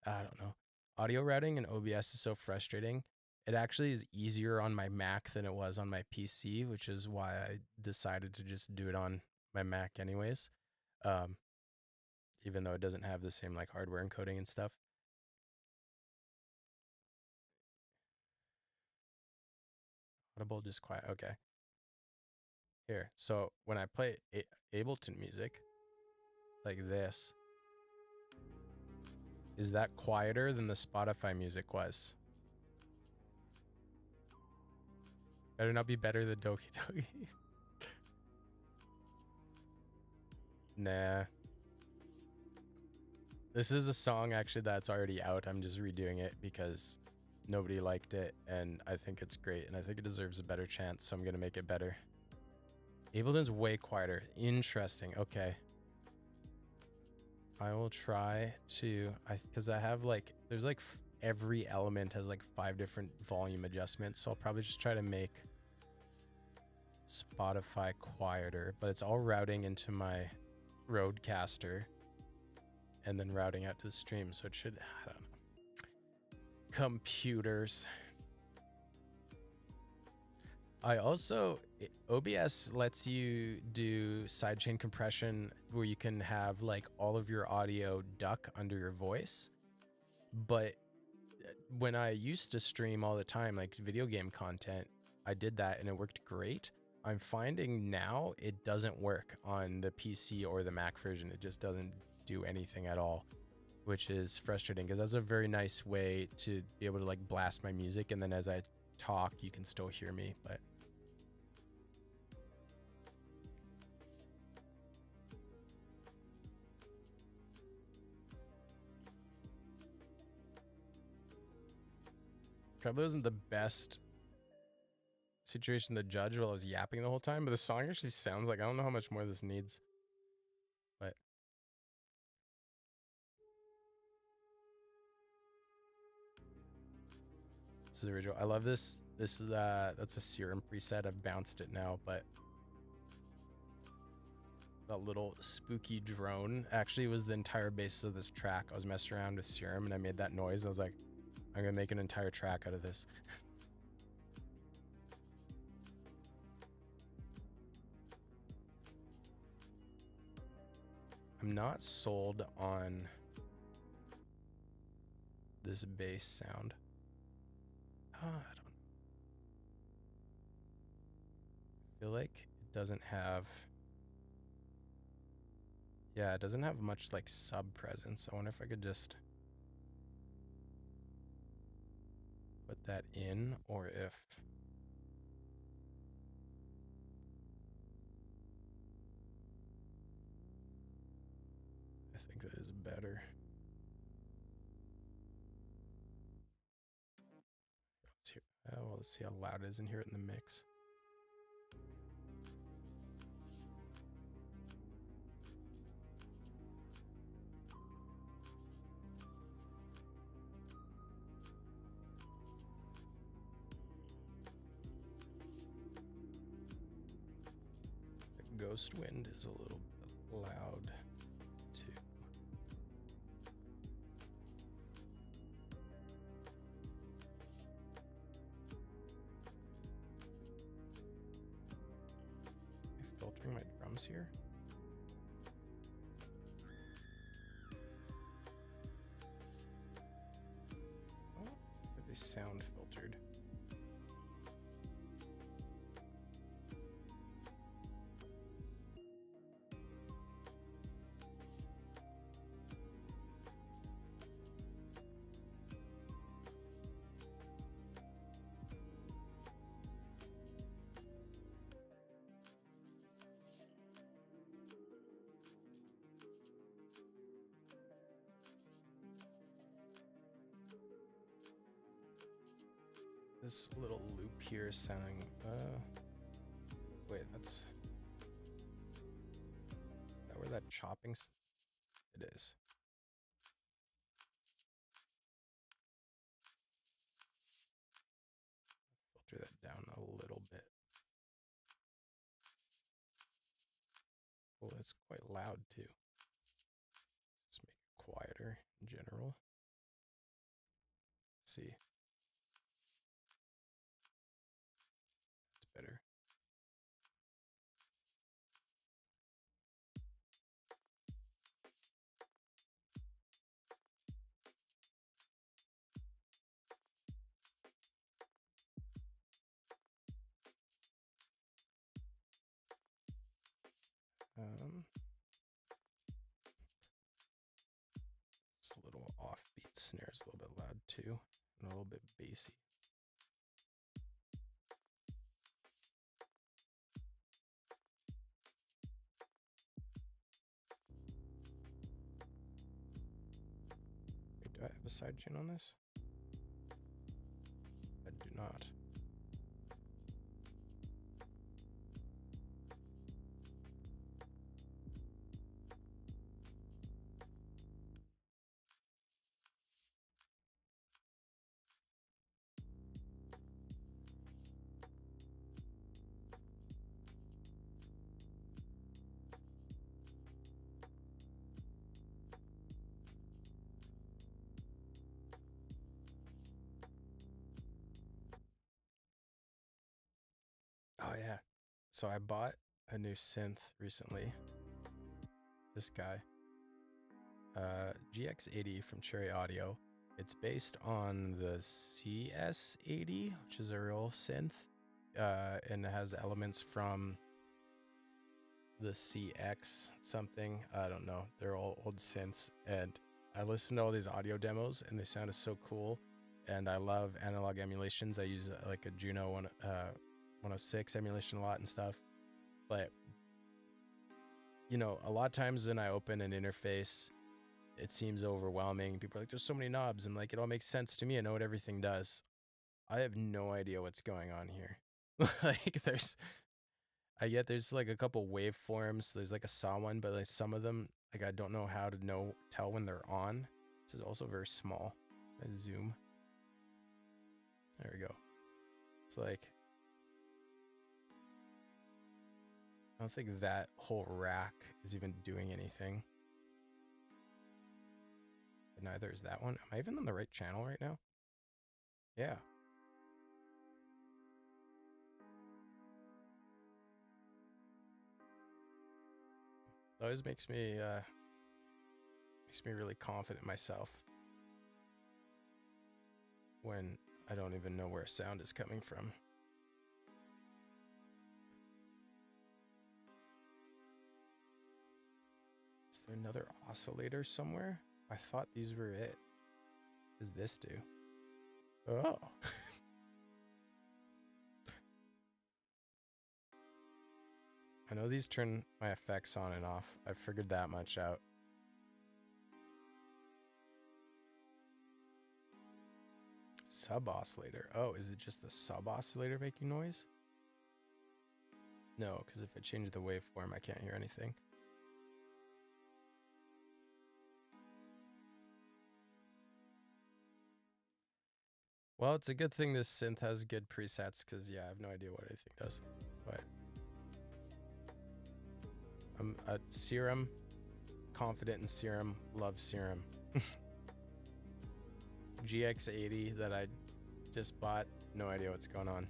I don't know. Audio routing in OBS is so frustrating. It actually is easier on my Mac than it was on my PC, which is why I decided to just do it on my Mac anyways. Even though it doesn't have the same like hardware encoding and stuff. Audible, just quiet. Okay. Here. So when I play Ableton music like this, is that quieter than the Spotify music was? Better not be better than Doki Doki. Nah. This is a song actually that's already out. I'm just redoing it because nobody liked it and I think it's great and I think it deserves a better chance, so I'm going to make it better. Ableton's way quieter. Interesting. Okay. I will try to, because I have like, there's like every element has like 5 different volume adjustments. So I'll probably just try to make Spotify quieter, but it's all routing into my Rodecaster and then routing out to the stream. So it should, I don't know. Computers. I also, OBS lets you do sidechain compression where you can have like all of your audio duck under your voice. But when I used to stream all the time, like video game content, I did that and it worked great. I'm finding now it doesn't work on the PC or the Mac version. It just doesn't do anything at all, which is frustrating because that's a very nice way to be able to like blast my music. And then as I talk, you can still hear me, but probably wasn't the best situation to judge while I was yapping the whole time, but the song actually sounds like, I don't know how much more this needs, but this is the original. I love this. This is that's a Serum preset. I've bounced it now, but that little spooky drone actually was the entire basis of this track. I was messing around with Serum and I made that noise and I was like, I'm gonna make an entire track out of this. I'm not sold on this bass sound. I don't feel like it doesn't have, yeah, it doesn't have much like sub presence. I wonder if I could just put that in, or if I think that is better. Let's hear, well, let's see how loud it is and hear it in the mix. Ghost Wind is a little bit loud too. Am I filtering my drums here? Oh, are they sound filtered? this little loop here is sounding, wait, that's, is that where that it is. Filter that down a little bit. Oh, that's quite loud too. Just make it quieter in general. Let's see. That's better. This little offbeat snare is a little bit loud too, and a little bit bassy. Wait, do I have a sidechain on this? I do not. Oh yeah. So I bought a new synth recently. This guy. GX80 from Cherry Audio. It's based on the CS80, which is a real synth. And it has elements from the CX something. I don't know. They're all old synths. And I listened to all these audio demos and they sounded so cool. And I love analog emulations. I use like a Juno 106 emulation a lot and stuff. But, you know, a lot of times when I open an interface, it seems overwhelming. People are like, there's so many knobs. I'm like, it all makes sense to me. I know what everything does. I have no idea what's going on here. Like there's like a couple waveforms. There's like a saw one, but like some of them, like I don't know how to tell when they're on. This is also very small. I zoom. There we go. It's like, I don't think that whole rack is even doing anything. But neither is that one. Am I even on the right channel right now? Yeah. It always makes me really confident in myself when I don't even know where sound is coming from. Is there another oscillator somewhere? I thought these were it. What does this do? Oh. I know these turn my effects on and off. I figured that much out. Sub oscillator. Oh, is it just the sub oscillator making noise? No, because if I change the waveform, I can't hear anything. Well, it's a good thing this synth has good presets, because yeah, I have no idea what anything does. But I'm a Serum, confident in Serum, love Serum. GX80 that I just bought, no idea what's going on.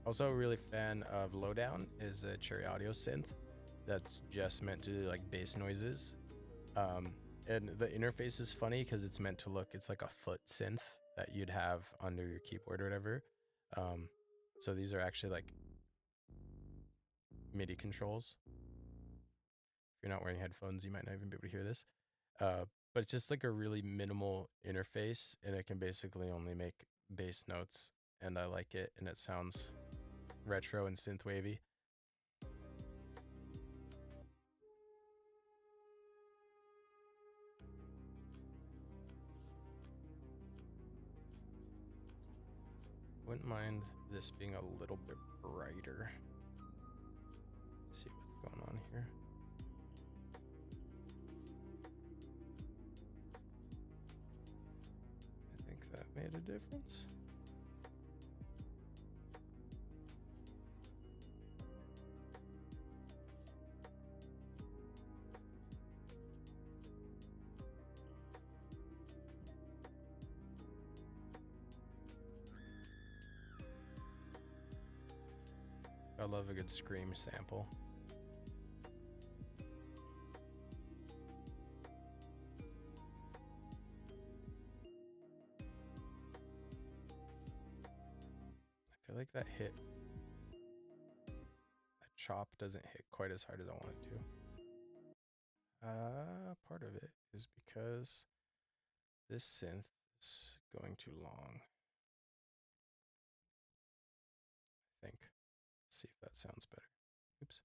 Also, a really fan of Lowdown is a Cherry Audio synth that's just meant to do like bass noises. And the interface is funny because it's meant to look, it's like a foot synth that you'd have under your keyboard or whatever. So these are actually like MIDI controls. If you're not wearing headphones, you might not even be able to hear this. But it's just like a really minimal interface, and it can basically only make bass notes, and I like it, and it sounds retro and synthwavy. wouldn't mind this being a little bit brighter. Let's see what's going on here. I think that made a difference. I love a good scream sample. I feel like that chop doesn't hit quite as hard as I want it to. Part of it is because this synth is going too long. I think. Let's see if that sounds better. Oops.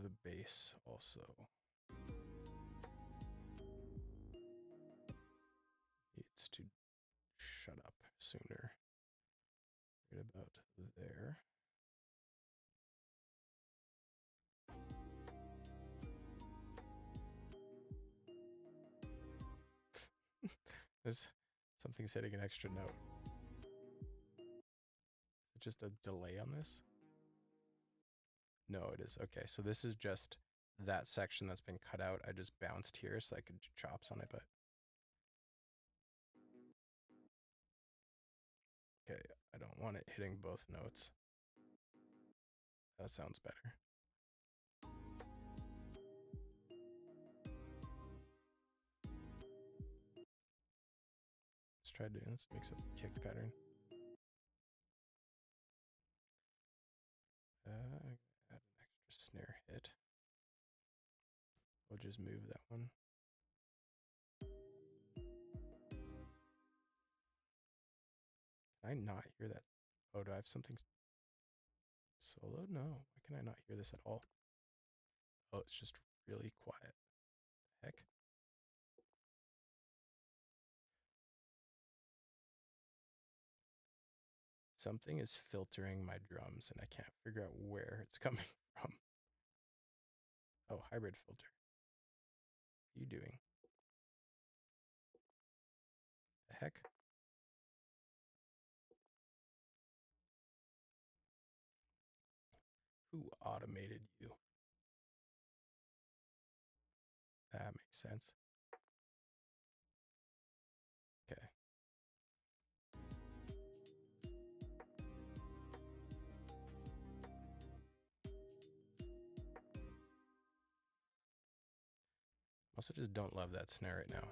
The bass also needs to shut up sooner. Right about there. There's something's hitting an extra note. Is it just a delay on this? No, it is. Okay, so this is just that section that's been cut out. I just bounced here so I could chops on it, but okay, I don't want it hitting both notes. That sounds better. Let's try doing this. Mix up the kick pattern. Add an extra snare hit. We'll just move that one. Can I not hear that? Oh, do I have something solo? No. Why can I not hear this at all? Oh, it's just really quiet. Heck. Something is filtering my drums and I can't figure out where it's coming from. Oh, hybrid filter. What are you doing? The heck? Who automated you? That makes sense. Okay. Also just don't love that snare right now.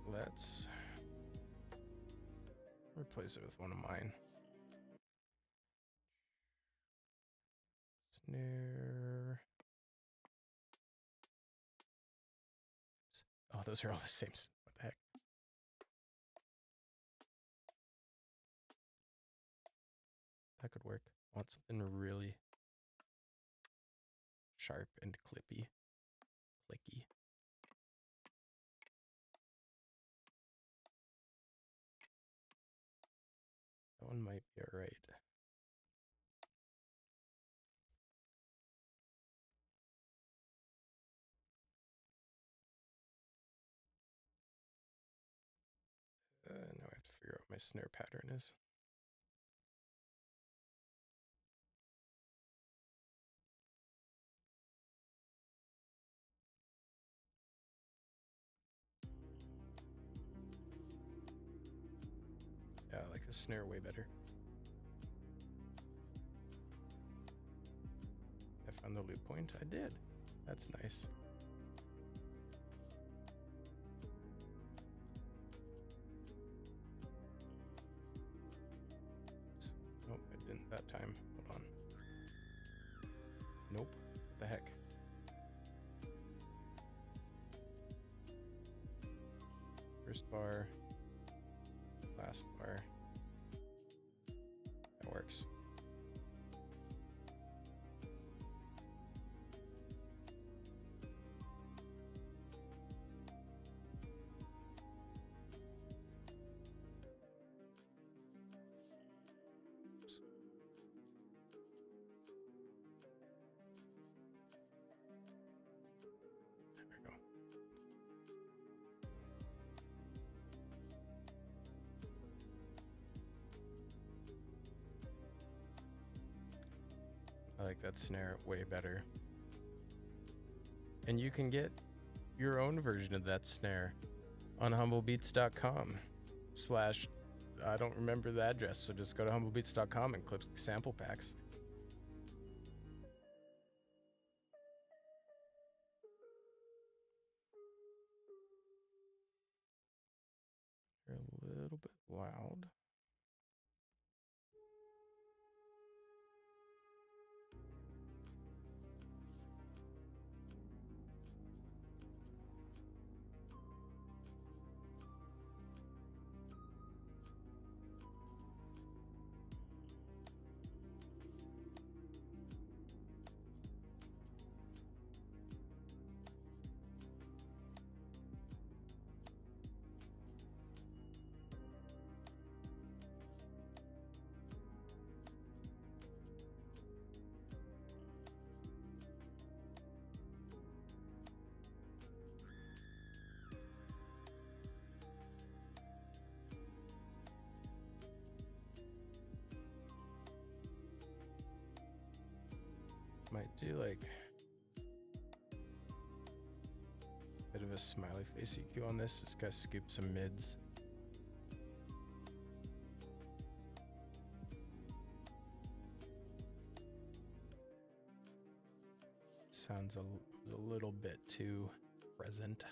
Let's replace it with one of mine. Snare. Oh, those are all the same. What the heck? That could work. I want something really sharp and clippy. Clicky. That one might be alright. Now I have to figure out what my snare pattern is. Yeah, I like the snare way better. I found the loop point. I did. That's nice. Nope, I didn't that time. Hold on. Nope. What the heck? First bar, last bar. That works. I like that snare way better. And you can get your own version of that snare on humblebeats.com / I don't remember the address, so just go to humblebeats.com and click sample packs. You're a little bit loud. Might do like a bit of a smiley face EQ on this. Just gotta scoop some mids. Sounds a little bit too present.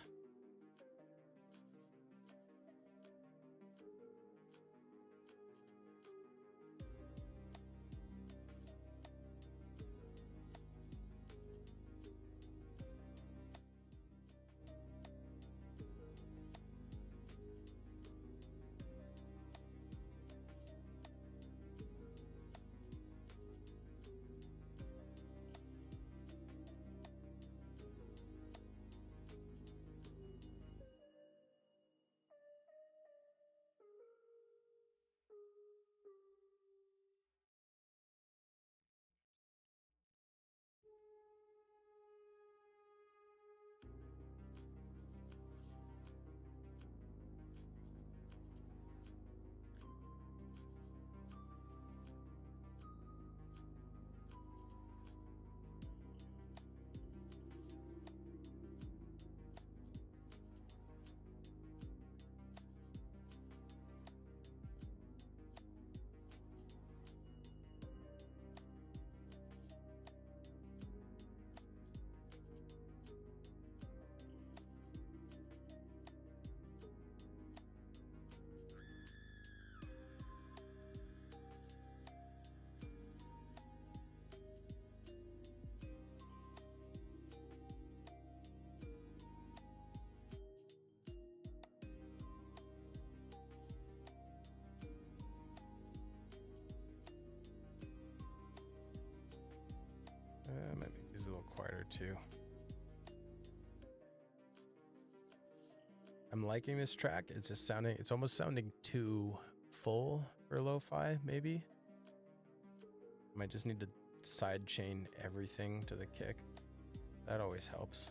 I might make these a little quieter too. I'm liking this track. It's just sounding, it's almost sounding too full for lo-fi, maybe. Might just need to side chain everything to the kick. That always helps.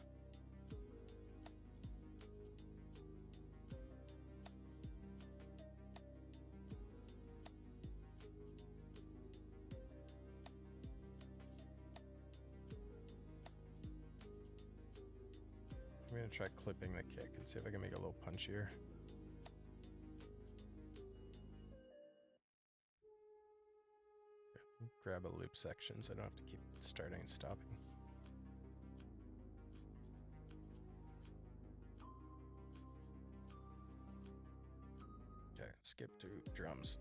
I'm gonna try clipping the kick and see if I can make it a little punchier. Grab a loop section so I don't have to keep starting and stopping. Okay, skip to drums.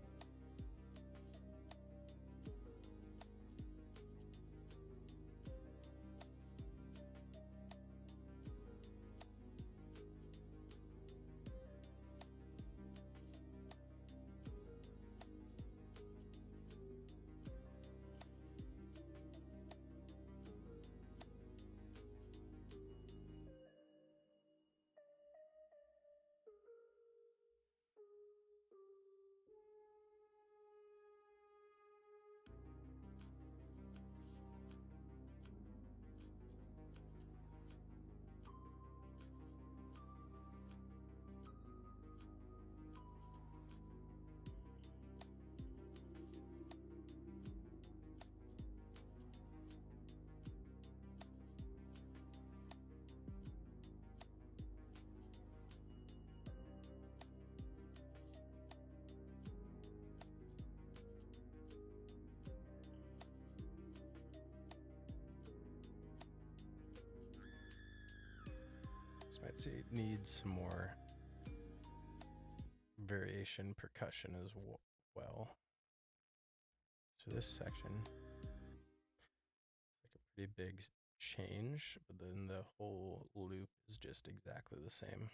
I'd say it needs some more variation percussion as well. So this section is like a pretty big change, but then the whole loop is just exactly the same.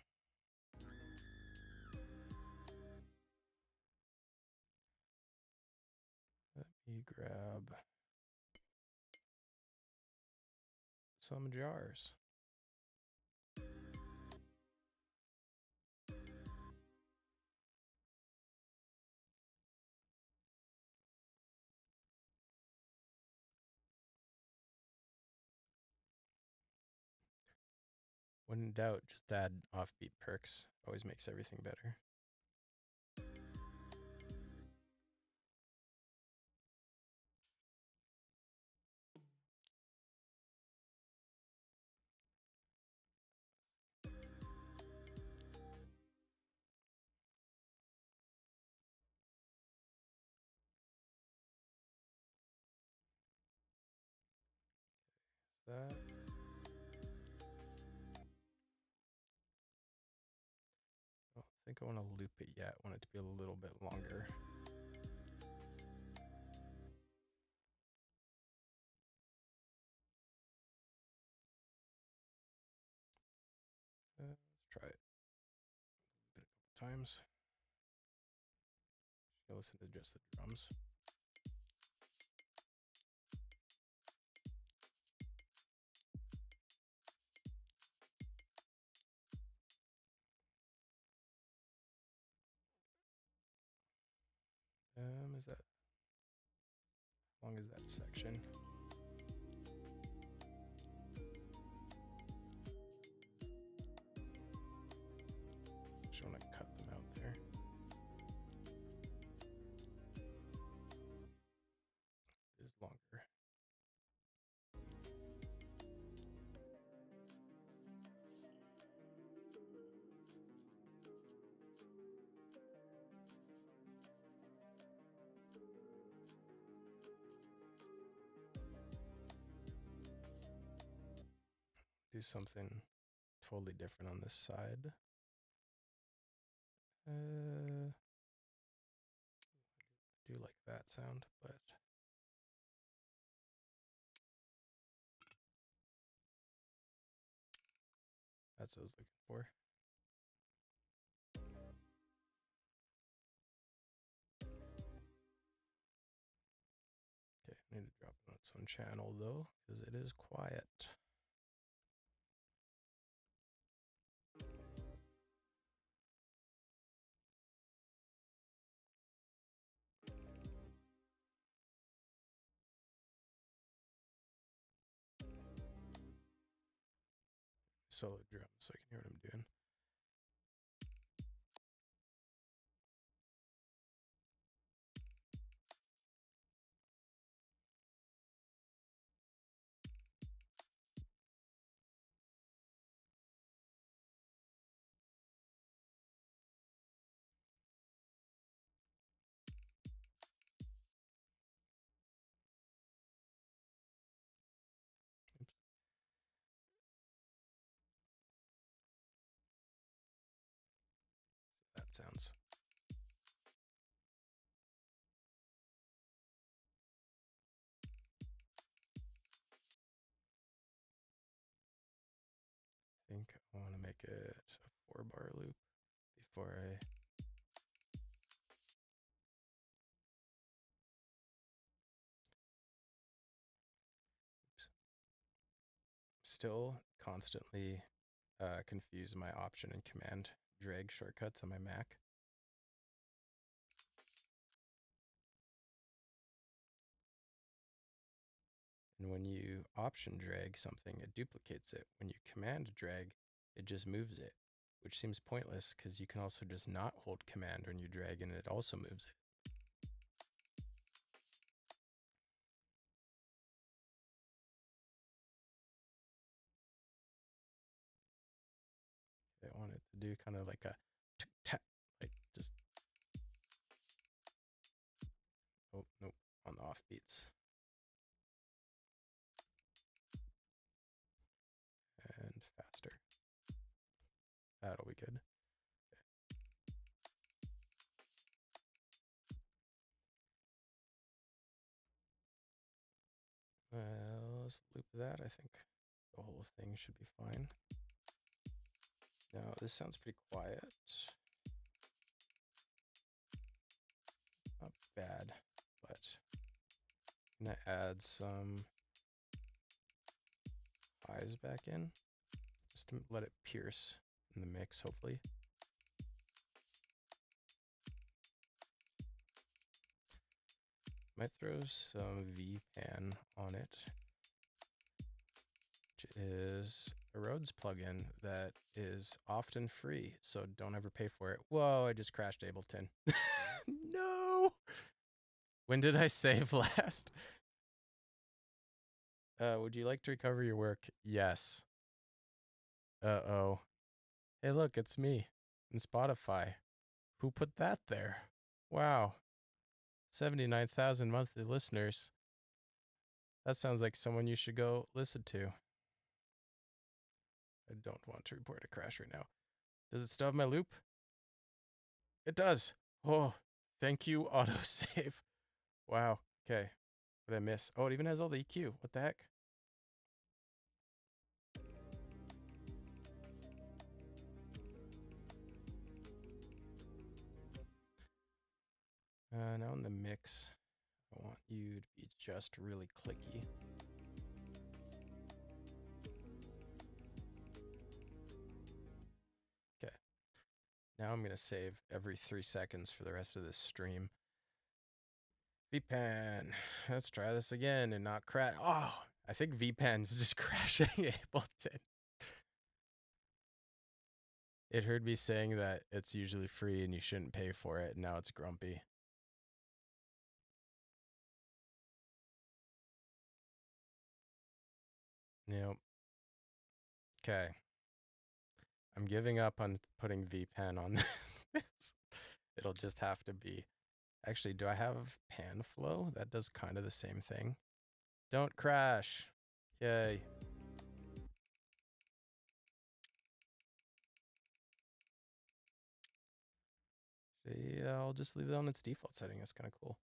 Let me grab some jars. When in doubt, just add offbeat perks. Always makes everything better. Is that? I don't think I want to loop it yet. I want it to be a little bit longer. Let's try it a couple times. Just listen to just the drums. Is that? How long is that section? Just want to cut them out there. It is longer. Do something totally different on this side. Do like that sound, but that's what I was looking for. Okay, I need to drop it on its own channel though, because it is quiet. Solo drum so I can hear what I'm doing. Oops. That sounds. I think I want to make it a 4-bar loop before I. Still constantly confuse my option and command drag shortcuts on my Mac. And when you option drag something, it duplicates it. When you command drag, it just moves it, which seems pointless because you can also just not hold command when you drag and it also moves it. I want it to do kind of like a tap, like just. Oh, nope, on the offbeats. And faster. That'll be good. Let's loop that. I think the whole thing should be fine. Now, this sounds pretty quiet. Not bad, but I'm gonna add some highs back in just to let it pierce in the mix, hopefully. Might throw some VPan on it, which is a Rhodes plugin that is often free, so don't ever pay for it. Whoa, I just crashed Ableton. No! When did I save last? Would you like to recover your work? Yes. Uh-oh. Hey, look, it's me in Spotify. Who put that there? Wow. 79,000 monthly listeners. That sounds like someone you should go listen to. I don't want to report a crash right now. Does it still have my loop? It does. Oh, thank you, autosave. Wow. Okay. What did I miss? Oh, it even has all the EQ. What the heck? Now in the mix, I want you to be just really clicky. Okay. Now I'm going to save every 3 seconds for the rest of this stream. VPan. Let's try this again and not crash. Oh, I think VPan's just crashing Ableton. It heard me saying that it's usually free and you shouldn't pay for it, and now it's grumpy. Yep. Okay. I'm giving up on putting VPan on this. It'll just have to be. Actually, do I have pan flow? That does kind of the same thing. Don't crash. Yay. Yeah, I'll just leave it on its default setting. That's kind of cool.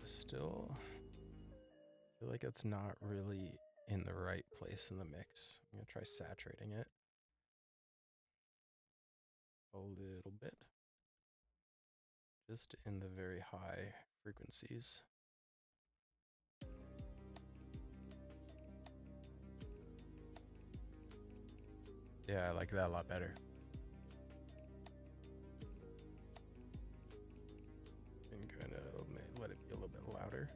Still feel like it's not really in the right place in the mix. I'm going to try saturating it a little bit. Just in the very high frequencies. Yeah, I like that a lot better. I'm going to let it be a little bit louder.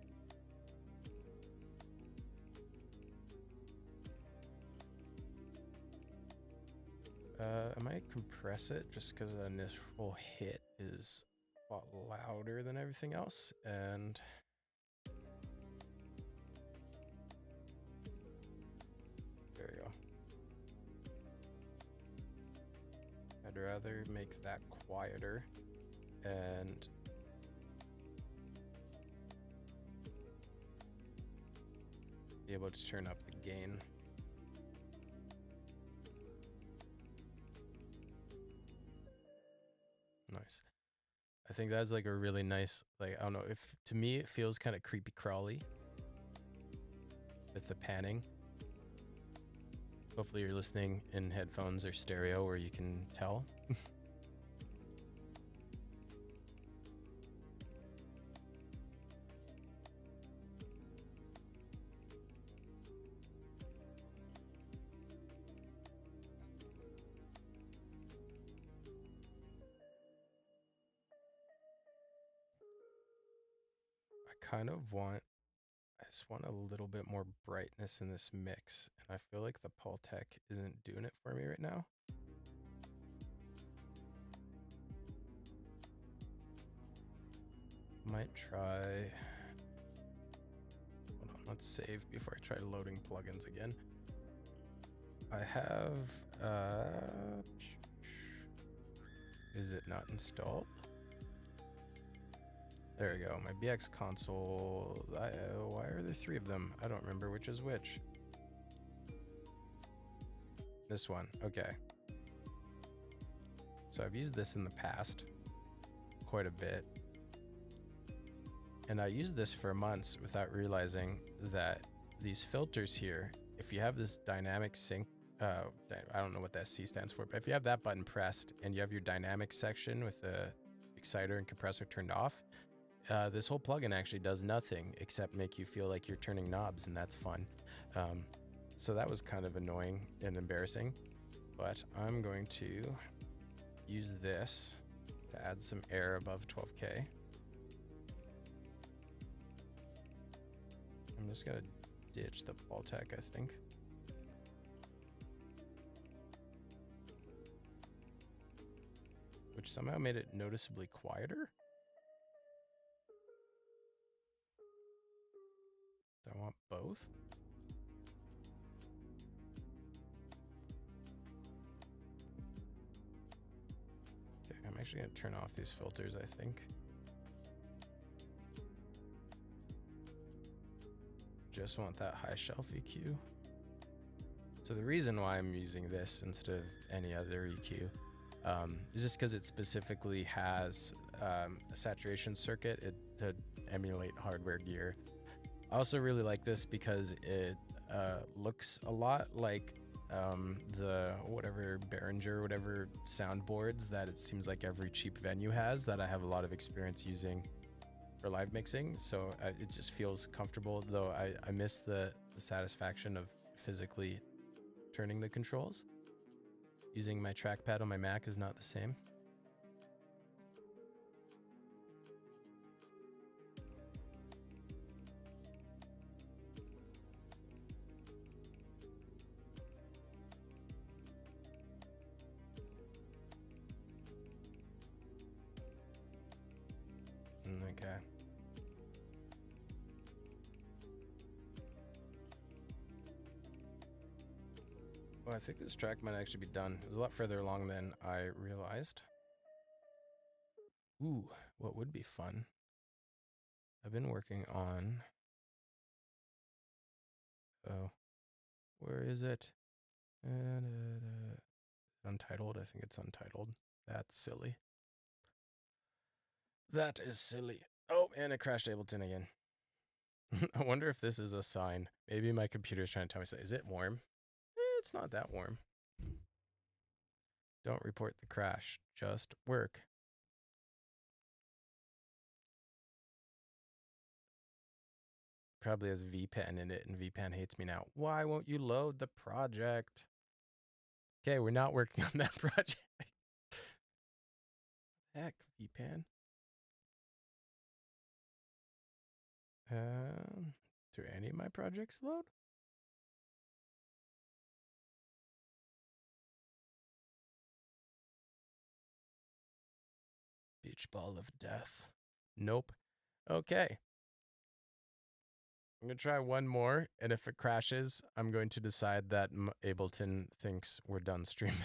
I might compress it just because the initial hit is a lot louder than everything else, and there you go. I'd rather make that quieter and be able to turn up the gain. Nice. I think that's like a really nice, like, I don't know, if to me it feels kind of creepy crawly with the panning. Hopefully you're listening in headphones or stereo where you can tell. I just want a little bit more brightness in this mix, and I feel like the Pultec isn't doing it for me right now. Might try Let's save before I try loading plugins again. I have, is it not installed? There we go. My BX console. Why are there three of them? I don't remember which is which. This one. Okay. So I've used this in the past quite a bit. And I used this for months without realizing that these filters here, if you have this dynamic sync, I don't know what that C stands for, but if you have that button pressed and you have your dynamic section with the exciter and compressor turned off, this whole plugin actually does nothing except make you feel like you're turning knobs, and that's fun. So that was kind of annoying and embarrassing, but I'm going to use this to add some air above 12K. I'm just gonna ditch the Baltec, I think. Which somehow made it noticeably quieter. Do I want both? Okay, I'm actually gonna turn off these filters, I think. Just want that high shelf EQ. So the reason why I'm using this instead of any other EQ is just because it specifically has a saturation circuit to emulate hardware gear. I also really like this because it looks a lot like the whatever Behringer, whatever soundboards that it seems like every cheap venue has that I have a lot of experience using for live mixing. So it just feels comfortable, though I miss the satisfaction of physically turning the controls. Using my trackpad on my Mac is not the same. Okay. Well, I think this track might actually be done. It was a lot further along than I realized. Ooh, what would be fun? I've been working on... Oh, where is it? Untitled? I think it's untitled. That's silly. That is silly. Oh, and it crashed Ableton again. I wonder if this is a sign. Maybe my computer's trying to tell me, is it warm? It's not that warm. Don't report the crash. Just work. Probably has VPN in it, and VPN hates me now. Why won't you load the project? Okay, we're not working on that project. Heck, VPN. Do any of my projects load? Beach ball of death. Nope. Okay. I'm going to try one more, and if it crashes, I'm going to decide that Ableton thinks we're done streaming.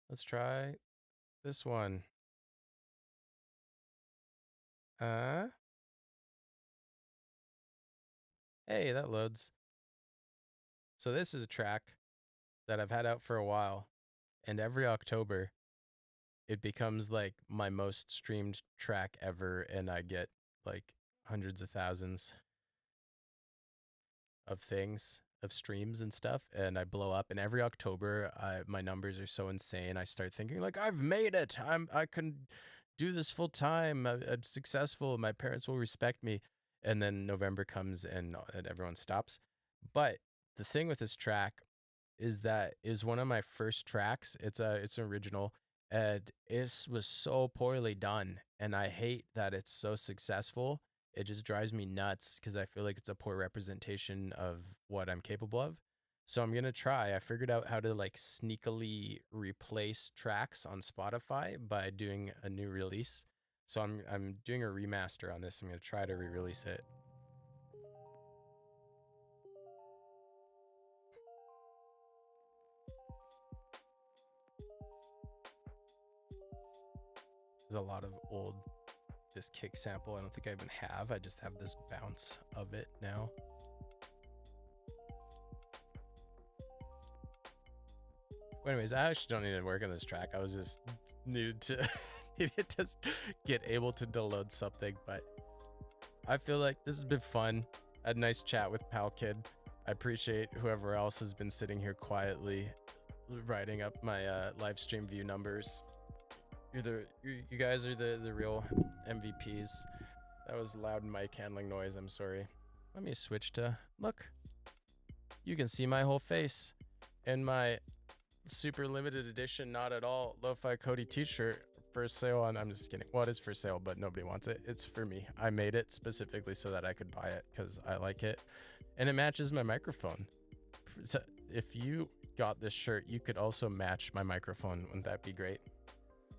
Let's try this one. Hey, that loads. So this is a track that I've had out for a while, and every October it becomes like my most streamed track ever, and I get like hundreds of thousands of things, of streams and stuff, and I blow up. And every October, my numbers are so insane. I start thinking like, I've made it. I can do this full time. I'm successful. My parents will respect me. And then November comes and everyone stops. But the thing with this track is that is one of my first tracks. It's an original, and it was so poorly done, and I hate that it's so successful. It just drives me nuts because I feel like it's a poor representation of what I'm capable of. So I'm gonna try. I figured out how to like sneakily replace tracks on Spotify by doing a new release. So I'm doing a remaster on this. I'm gonna try to re-release it. There's a lot of old this kick sample. I don't think I even have. I just have this bounce of it now. But anyways, I actually don't need to work on this track. I was just needed to get able to download something. But I feel like this has been fun. I had a nice chat with Pal Kid. I appreciate whoever else has been sitting here quietly writing up my live stream view numbers. You guys are the real MVPs. That was loud mic handling noise. I'm sorry. Let me switch to look. You can see my whole face and my super limited edition, not at all Lo-Fi Cody t-shirt for sale on. I'm just kidding. Well, it is for sale, but nobody wants it. It's for me. I made it specifically so that I could buy it because I like it, and it matches my microphone. So if you got this shirt, you could also match my microphone. Wouldn't that be great?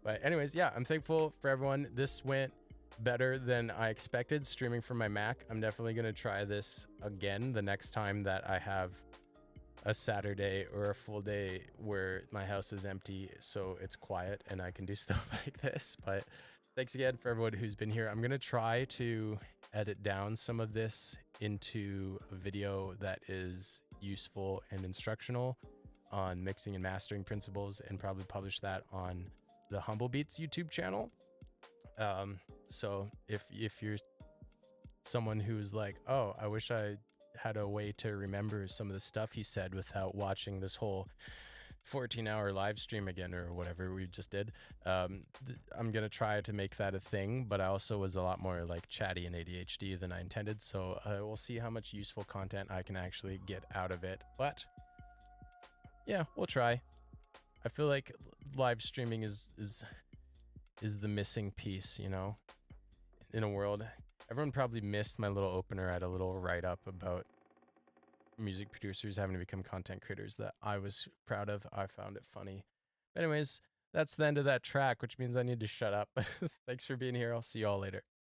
But anyways, yeah, I'm thankful for everyone. This went better than I expected streaming from my Mac. I'm definitely going to try this again the next time that I have a Saturday or a full day where my house is empty, so it's quiet and I can do stuff like this. But thanks again for everyone who's been here. I'm going to try to edit down some of this into a video that is useful and instructional on mixing and mastering principles, and probably publish that on the Humble Beats YouTube channel. So if you're someone who's like, oh, I wish I had a way to remember some of the stuff he said without watching this whole 14-hour live stream again or whatever we just did, I'm gonna try to make that a thing. But I also was a lot more like chatty and ADHD than I intended, so we'll see how much useful content I can actually get out of it. But yeah, we'll try. I feel like live streaming is the missing piece, you know, in a world. Everyone probably missed my little opener. I had a little write-up about music producers having to become content creators that I was proud of. I found it funny. But anyways, that's the end of that track, which means I need to shut up. Thanks for being here. I'll see you all later.